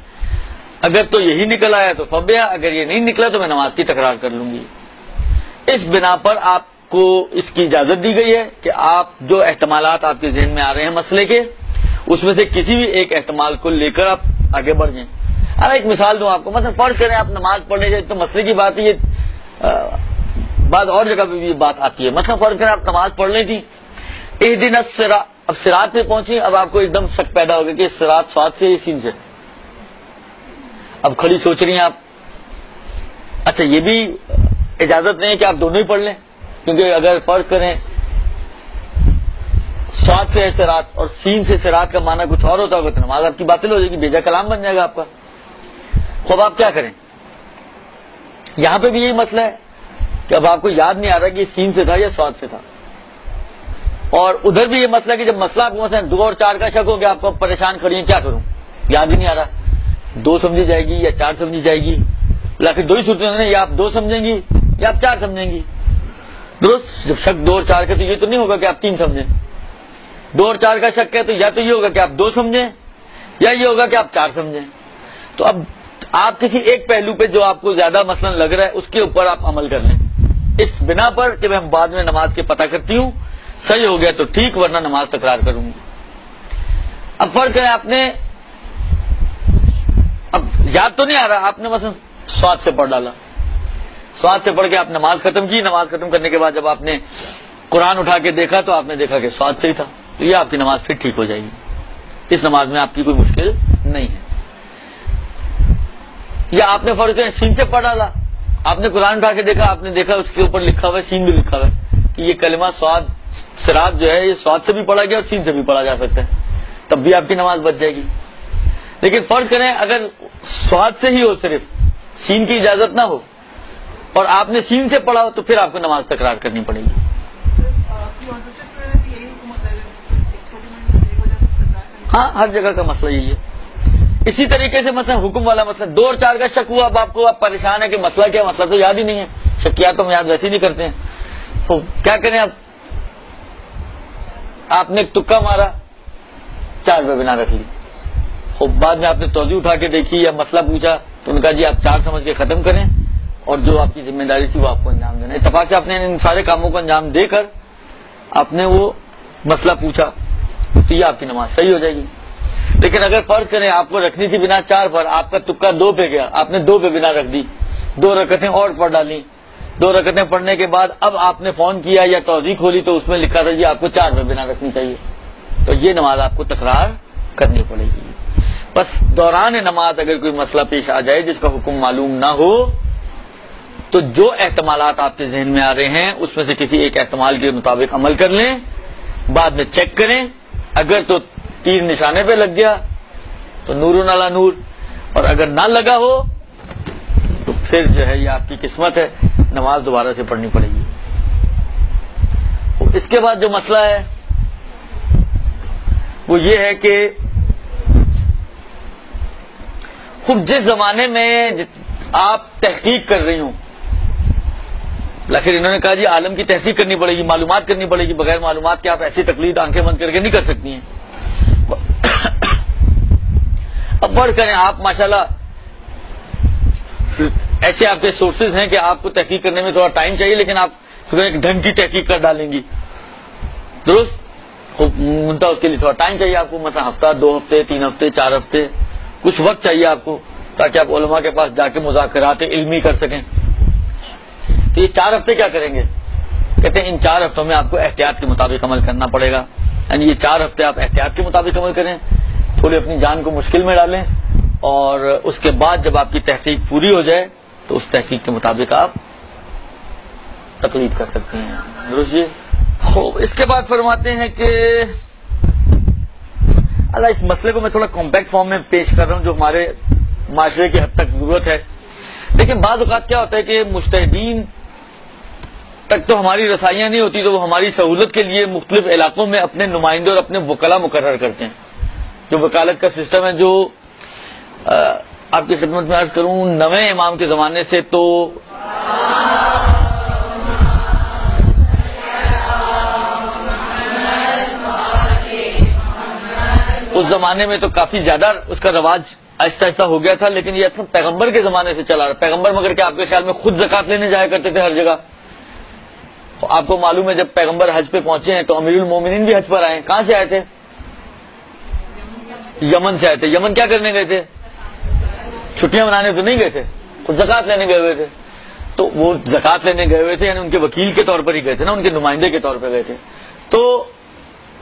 اگر تو یہی نکل آیا تو فبیا، اگر یہ نہیں نکلا تو میں نماز کی تکرار کر لوں گی. اس بنا پر آپ کو اس کی اجازت دی گئی ہے کہ آپ جو احتمالات آپ کے ذہن میں آ رہے ہیں مسئلے کے، اس میں سے کسی بھی ایک احتمال کو لے کر آپ آگے بڑھ جائیں. اب ایک مثال دوں آپ کو، مثلا فرض کریں آپ نماز پڑھنے جائیں تو مسئلے کی بات ہے، یہ بعض اور جگہ پہ بھی یہ بات آتی ہے. مثلا فرض کریں آپ نماز پڑھ رہی تھی، اہدنا الصراط، اب صراط پہ پہنچی، اب آپ کو ایک دم شک پیدا ہو گیا کہ صراط صاد سے سین سے. اب کھڑی سوچ رہی ہیں آپ. اچھا یہ بھی اجازت نہیں ہے کہ آپ دونوں ہی پڑھ لیں, کیونکہ اگر فرض کریں سواد سے ہے سرات اور سین سے سرات کا معنی کچھ اور ہوتا ہوگا تو نماز آپ کی باطل ہو جائے گی, بیجا کلام بن جائے گا آپ کا. خوب آپ کیا کریں؟ یہاں پہ بھی یہی مسئلہ ہے کہ اب آپ کو یاد نہیں آ رہا کہ یہ سین سے تھا یا سواد سے تھا, اور ادھر بھی یہ مسئلہ ہے کہ جب مسئلہ آپ کو مثلا 2 اور 4 کا شک ہو گیا, آپ کو پریشان کھڑی ہیں, کیا کروں, یاد ہی نہیں آ رہا, 2 سمجھی جائے گی یا 4 سمجھی جائے گی, آخر 2 ہی صورتیں ہیں, یا آپ 2 سمجھیں گی یا آپ 4 سمجھیں گی. درست, جب شک 2 اور 4 کا تو یہ تو نہیں ہوگا کہ آپ 3 سمجھیں. 2 اور 4 کا شک ہے تو یا تو یہ ہوگا کہ آپ 2 سمجھیں یا یہ ہوگا کہ آپ 4 سمجھیں. تو اب آپ کسی ایک پہلو پہ جو آپ کو زیادہ مثلا لگ رہا ہے اس کے اوپر آپ عمل کر لیں, اس بنا پر کہ میں بعد میں نماز کے پتہ کرتی ہوں, صحیح ہو گیا تو ٹھیک, ورنہ نماز تکرار کروں گی. اب فرض کریں آپ نے, اب یاد تو نہیں آ رہا, آپ نے مثلا سواد سے پڑھ ڈالا, سواد سے پڑھ کے آپ نماز ختم کی, نماز ختم کرنے کے بعد جب آپ نے قرآن اٹھا کے دیکھا تو آپ نے دیکھا کہ سواد سے ہی تھا, تو یہ آپ کی نماز پھر ٹھیک ہو جائے گی. اس نماز میں آپ کی کوئی مشکل نہیں ہے. یا آپ نے فرض کریں سین سے پڑھ ڈالا, آپ نے قرآن اٹھا کے دیکھا, آپ نے دیکھا اس کے اوپر لکھا ہوا ہے, سین بھی لکھا ہوا ہے کہ یہ کلمہ سواد سرات جو ہے یہ سواد سے بھی پڑھا گیا اور سین سے بھی پڑھا جا سکتا ہے, تب بھی آپ کی نماز بچ جائے گی. لیکن فرض کریں اگر سواد سے ہی ہو, صرف سین کی اجازت نہ ہو, اور آپ نے سین سے پڑھا ہو, تو پھر آپ کو نماز تکرار کرنی پڑے گی. ہاں, ہر جگہ کا مسئلہ یہی ہے. اسی طریقے سے مثلا حکم والا مسئلہ 2 اور 4 کا شک ہوا, اب آپ کو آپ پریشان ہے کہ مسئلہ کیا, مسئلہ تو یاد ہی نہیں ہے, شکیات تو ہم یاد ویسے ہی نہیں کرتے ہیں, تو کیا کریں آپ نے ایک تکا مارا, 4 پہ بنا رکھ لی, خوب بعد میں آپ نے توجہ اٹھا کے دیکھی یا مسئلہ پوچھا تو ان کا جی آپ 4 سمجھ کے ختم کریں, اور جو آپ کی ذمہ داری تھی وہ آپ کو انجام دینا. اتفاق سے آپ نے ان سارے کاموں کو انجام دے کر آپ نے وہ مسئلہ پوچھا تو یہ آپ کی نماز صحیح ہو جائے گی. لیکن اگر فرض کریں آپ کو رکھنی تھی بنا 4 پر, آپ کا تکا 2 پہ گیا, آپ نے 2 پہ بنا رکھ دی, 2 رکعتیں اور پڑھ ڈالی, 2 رکعتیں پڑھنے کے بعد اب آپ نے فون کیا یا توضیح کھولی تو اس میں لکھا تھا جی آپ کو 4 پہ بنا رکھنی چاہیے, تو یہ نماز آپ کو تکرار کرنی پڑے گی. بس دوران نماز اگر کوئی مسئلہ پیش آ جائے جس کا حکم معلوم نہ ہو, تو جو احتمالات آپ کے ذہن میں آ رہے ہیں اس میں سے کسی ایک احتمال کے مطابق عمل کر لیں, بعد میں چیک کریں, اگر تو تیر نشانے پہ لگ گیا تو نور علی نور, اور اگر نہ لگا ہو تو پھر جو ہے یہ آپ کی قسمت ہے, نماز دوبارہ سے پڑھنی پڑے گی. اس کے بعد جو مسئلہ ہے وہ یہ ہے کہ خود جس زمانے میں آپ تحقیق کر رہی ہوں, آخر انہوں نے کہا جی عالم کی تحقیق کرنی پڑے گی, معلومات کرنی پڑے گی, بغیر معلومات کے آپ ایسی تقلید آنکھیں بند کر کے نہیں کر سکتی ہیں. اب فرض کریں آپ ماشاءاللہ ایسے آپ کے سورسز ہیں کہ آپ کو تحقیق کرنے میں تھوڑا ٹائم چاہیے, لیکن آپ ایک ڈھنگ کی تحقیق کر ڈالیں گی, درست, منتہا اس کے لیے تھوڑا ٹائم چاہیے آپ کو, مثلا ہفتہ, 2 ہفتے, 3 ہفتے, 4 ہفتے, کچھ وقت چاہیے آپ کو تاکہ آپ علماء کے پاس جا کے مذاکرات علمی کر سکیں. تو یہ 4 ہفتے کیا کریں گے؟ کہتے ہیں ان 4 ہفتوں میں آپ کو احتیاط کے مطابق عمل کرنا پڑے گا. یعنی یہ 4 ہفتے آپ احتیاط کے مطابق عمل کریں, تھوڑی اپنی جان کو مشکل میں ڈالیں, اور اس کے بعد جب آپ کی تحقیق پوری ہو جائے تو اس تحقیق کے مطابق آپ تقلید کر سکتے ہیں. درست جی. خوب, اس کے بعد فرماتے ہیں کہ اللہ, اس مسئلے کو میں تھوڑا کمپیکٹ فارم میں پیش کر رہا ہوں جو ہمارے معاشرے کی حد تک ضرورت ہے. لیکن بعض اوقات کیا ہوتا ہے کہ مجتہدین تک تو ہماری رسائیاں نہیں ہوتی, تو وہ ہماری سہولت کے لیے مختلف علاقوں میں اپنے نمائندے اور اپنے وکلا مقرر کرتے ہیں. جو وکالت کا سسٹم ہے, جو آپ کی خدمت میں عرض کروں, نویں امام کے زمانے سے تو اس زمانے میں تو کافی زیادہ اس کا رواج آہستہ آہستہ ہو گیا تھا, لیکن یہ اصل پیغمبر کے زمانے سے چلا رہا. پیغمبر مگر کہ آپ کے خیال میں خود زکات لینے جایا کرتے تھے ہر جگہ. آپ کو معلوم ہے جب پیغمبر حج پہ پہنچے ہیں تو امیر المومنین بھی حج پر آئے. کہاں سے آئے تھے؟ یمن سے آئے تھے. یمن کیا کرنے گئے تھے؟ چھٹیاں منانے تو نہیں گئے تھے, خود زکات لینے گئے ہوئے تھے. تو وہ زکات لینے گئے ہوئے تھے, یعنی ان کے وکیل کے طور پر ہی گئے تھے نا, ان کے نمائندے کے طور پہ گئے تھے. تو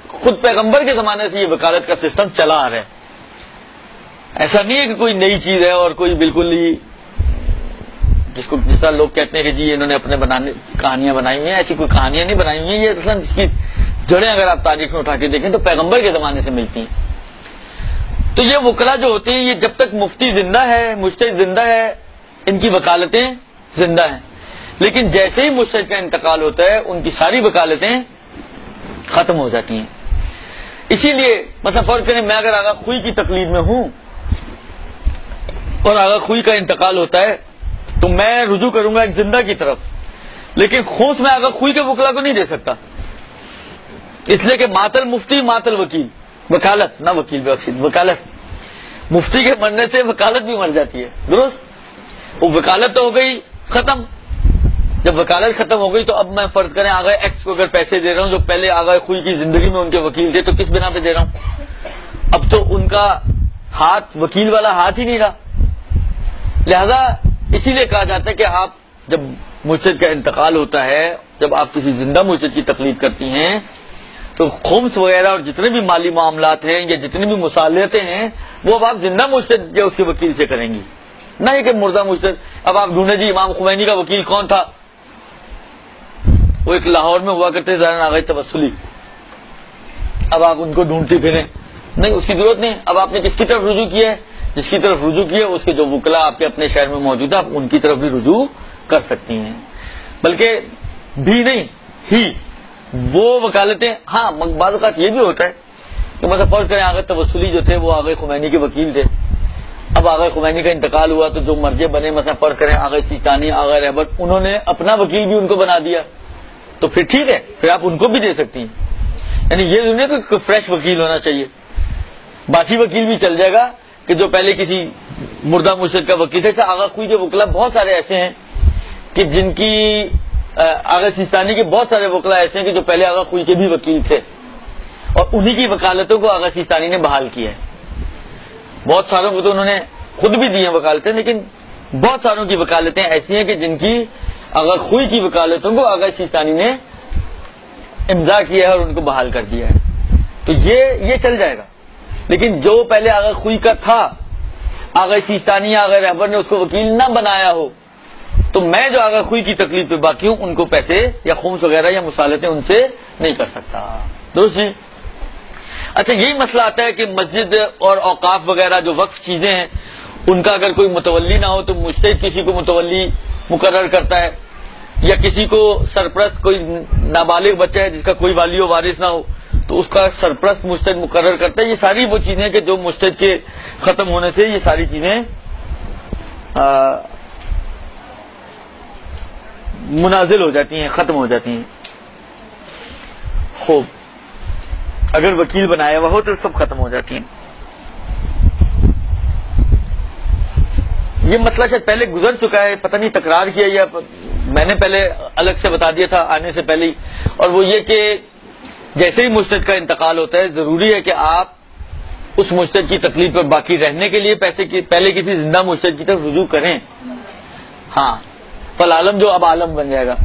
خود پیغمبر کے زمانے سے یہ وکالت کا سسٹم چلا آ رہا ہے. ایسا نہیں ہے کہ کوئی نئی چیز ہے اور کوئی بالکل ہی جس طرح لوگ کہتے ہیں کہ جی انہوں نے اپنے کہانیاں بنائی ہوئی ہیں. ایسی کوئی کہانیاں نہیں بنائی ہوئی ہیں. یہ اصل اس کی جڑیں اگر آپ تاریخ میں اٹھا کے دیکھیں تو پیغمبر کے زمانے سے ملتی ہیں. تو یہ وکلا جو ہوتے ہیں یہ جب تک مفتی زندہ ہے, مجتہد زندہ ہے, ان کی وکالتیں زندہ ہیں. لیکن جیسے ہی مجتہد کا انتقال ہوتا ہے ان کی ساری وکالتیں ختم ہو جاتی ہیں. اسی لیے مثلا فرض کریں میں اگر آغا خوئی کی تقلید میں ہوں اور آغا خوئی کا انتقال ہوتا ہے تو میں رجوع کروں گا ایک زندہ کی طرف, لیکن خونس میں آغا خوئی کے وکلا کو نہیں دے سکتا, اس لیے کہ ماتل مفتی ماتل وکیل, وکالت نہ وکیل بخشید, وکالت. مفتی کے مرنے سے وکالت بھی مر جاتی ہے, درست. وہ وکالت تو ہو گئی ختم. جب وکالت ختم ہو گئی تو اب میں فرض کریں آگے ایکس کو اگر پیسے دے رہا ہوں جو پہلے آگے خوئی کی زندگی میں ان کے وکیل تھے, تو کس بنا پہ دے رہا ہوں؟ اب تو ان کا ہاتھ وکیل والا ہاتھ ہی نہیں رہا. لہذا اسی لیے کہا جاتا ہے کہ آپ جب مجتہد کا انتقال ہوتا ہے, جب آپ کسی زندہ مجتہد کی تقلید کرتی ہیں تو خمس وغیرہ اور جتنے بھی مالی معاملات ہیں یا جتنی بھی مصالحتیں ہیں وہ اب آپ زندہ مجتہد یا اس کے وکیل سے کریں گی, نہ یہ کہ مردہ مجتہد. اب آپ ڈھونڈیں جی امام خمینی کا وکیل کون تھا, وہ ایک لاہور میں ہوا کرتے زارن آغائی توسلی, اب آپ ان کو ڈھونڈتے پھریں, نہیں, اس کی ضرورت نہیں. اب آپ نے کس کی طرف رجوع کیا ہے؟ جس کی طرف رجوع کیا ہے اس کے جو وکلا آپ کے اپنے شہر میں موجود ہے آپ ان کی طرف بھی رجوع کر سکتی ہیں. بلکہ بھی نہیں ہی وہ وکالتیں. ہاں بعض اوقات یہ بھی ہوتا ہے کہ مثلا فرض کریں آغا توسلی جو تھے وہ آغا خمینی کے وکیل تھے, اب آغا خمینی کا انتقال ہوا تو جو مرجع بنے مثلا فرض کریں آغا سیستانی, آغا رہبر, انہوں نے اپنا وکیل بھی ان کو بنا دیا, تو پھر ٹھیک ہے, پھر آپ ان کو بھی دے سکتی ہیں. یعنی یہ نہیں کہ کوئی فریش وکیل ہونا چاہیے, باسی وکیل بھی چل جائے گا کہ جو پہلے کسی مردہ مجتہد کا وکیل تھا. آغا خوئی کے وکلا بہت سارے ایسے ہیں کہ جن کی آغا سیستانی کے بہت سارے وکلا ایسے ہیں کہ جو پہلے آغا خوئی کے بھی وکیل تھے اور انہی کی وکالتوں کو آغا سیستانی نے بحال کیا ہے. بہت ساروں کو تو انہوں نے خود بھی دی ہیں وکالتیں, لیکن بہت ساروں کی وکالتیں ایسی ہیں کہ جن کی آغا خوئی کی وکالتوں کو آغا سیستانی نے امضا کیا ہے اور ان کو بحال کر دیا ہے. تو یہ چل جائے گا. لیکن جو پہلے آغا خوئی کا تھا, آغا سیستانی یا آغا رہبر نے اس کو وکیل نہ بنایا ہو, تو میں جو آغا خوئی کی تکلیف پہ باقی ہوں ان کو پیسے یا خمس وغیرہ یا مصالحتیں ان سے نہیں کر سکتا. درست جی. اچھا, یہی مسئلہ آتا ہے کہ مسجد اور اوقاف وغیرہ جو وقف چیزیں ہیں ان کا اگر کوئی متولی نہ ہو تو مجتہد کسی کو متولی مقرر کرتا ہے, یا کسی کو سرپرست, کوئی نابالغ بچہ ہے جس کا کوئی والی و وارث نہ ہو تو اس کا سرپرست مجتہد مقرر کرتا ہے. یہ ساری وہ چیزیں کہ جو مجتہد کے ختم ہونے سے یہ ساری چیزیں منازل ہو جاتی ہیں, ختم ہو جاتی ہیں. خوب, اگر وکیل بنایا ہوا ہو تو سب ختم ہو جاتی ہیں. یہ مسئلہ شاید پہلے گزر چکا ہے, پتہ نہیں تکرار کیا یا میں نے پہلے الگ سے بتا دیا تھا آنے سے پہلے ہی. اور وہ یہ کہ جیسے ہی مجتہد کا انتقال ہوتا ہے ضروری ہے کہ آپ اس مجتہد کی تکلیف پر باقی رہنے کے لیے پہلے کسی زندہ مجتہد کی طرف رجوع کریں. ہاں, فالعالم جو اب عالم بن جائے گا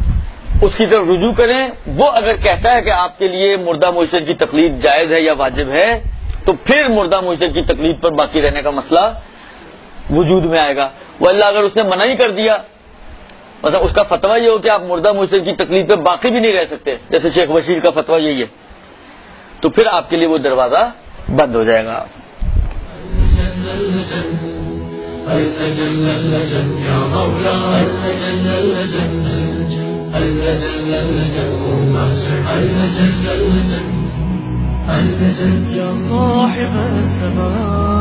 اس کی طرف رجوع کریں. وہ اگر کہتا ہے کہ آپ کے لیے مردہ مجتہد کی تکلیف جائز ہے یا واجب ہے تو پھر مردہ مجتہد کی تکلیف پر باقی رہنے کا مسئلہ وجود میں آئے گا. وہ اللہ اگر اس نے منع ہی کر دیا, مطلب اس کا فتویٰ یہ ہو کہ آپ مردہ مجتہد کی تکلیف پہ باقی بھی نہیں رہ سکتے, جیسے شیخ بشیر کا فتویٰ یہی ہے, تو پھر آپ کے لیے وہ دروازہ بند ہو جائے گا. يا صاحب الزمان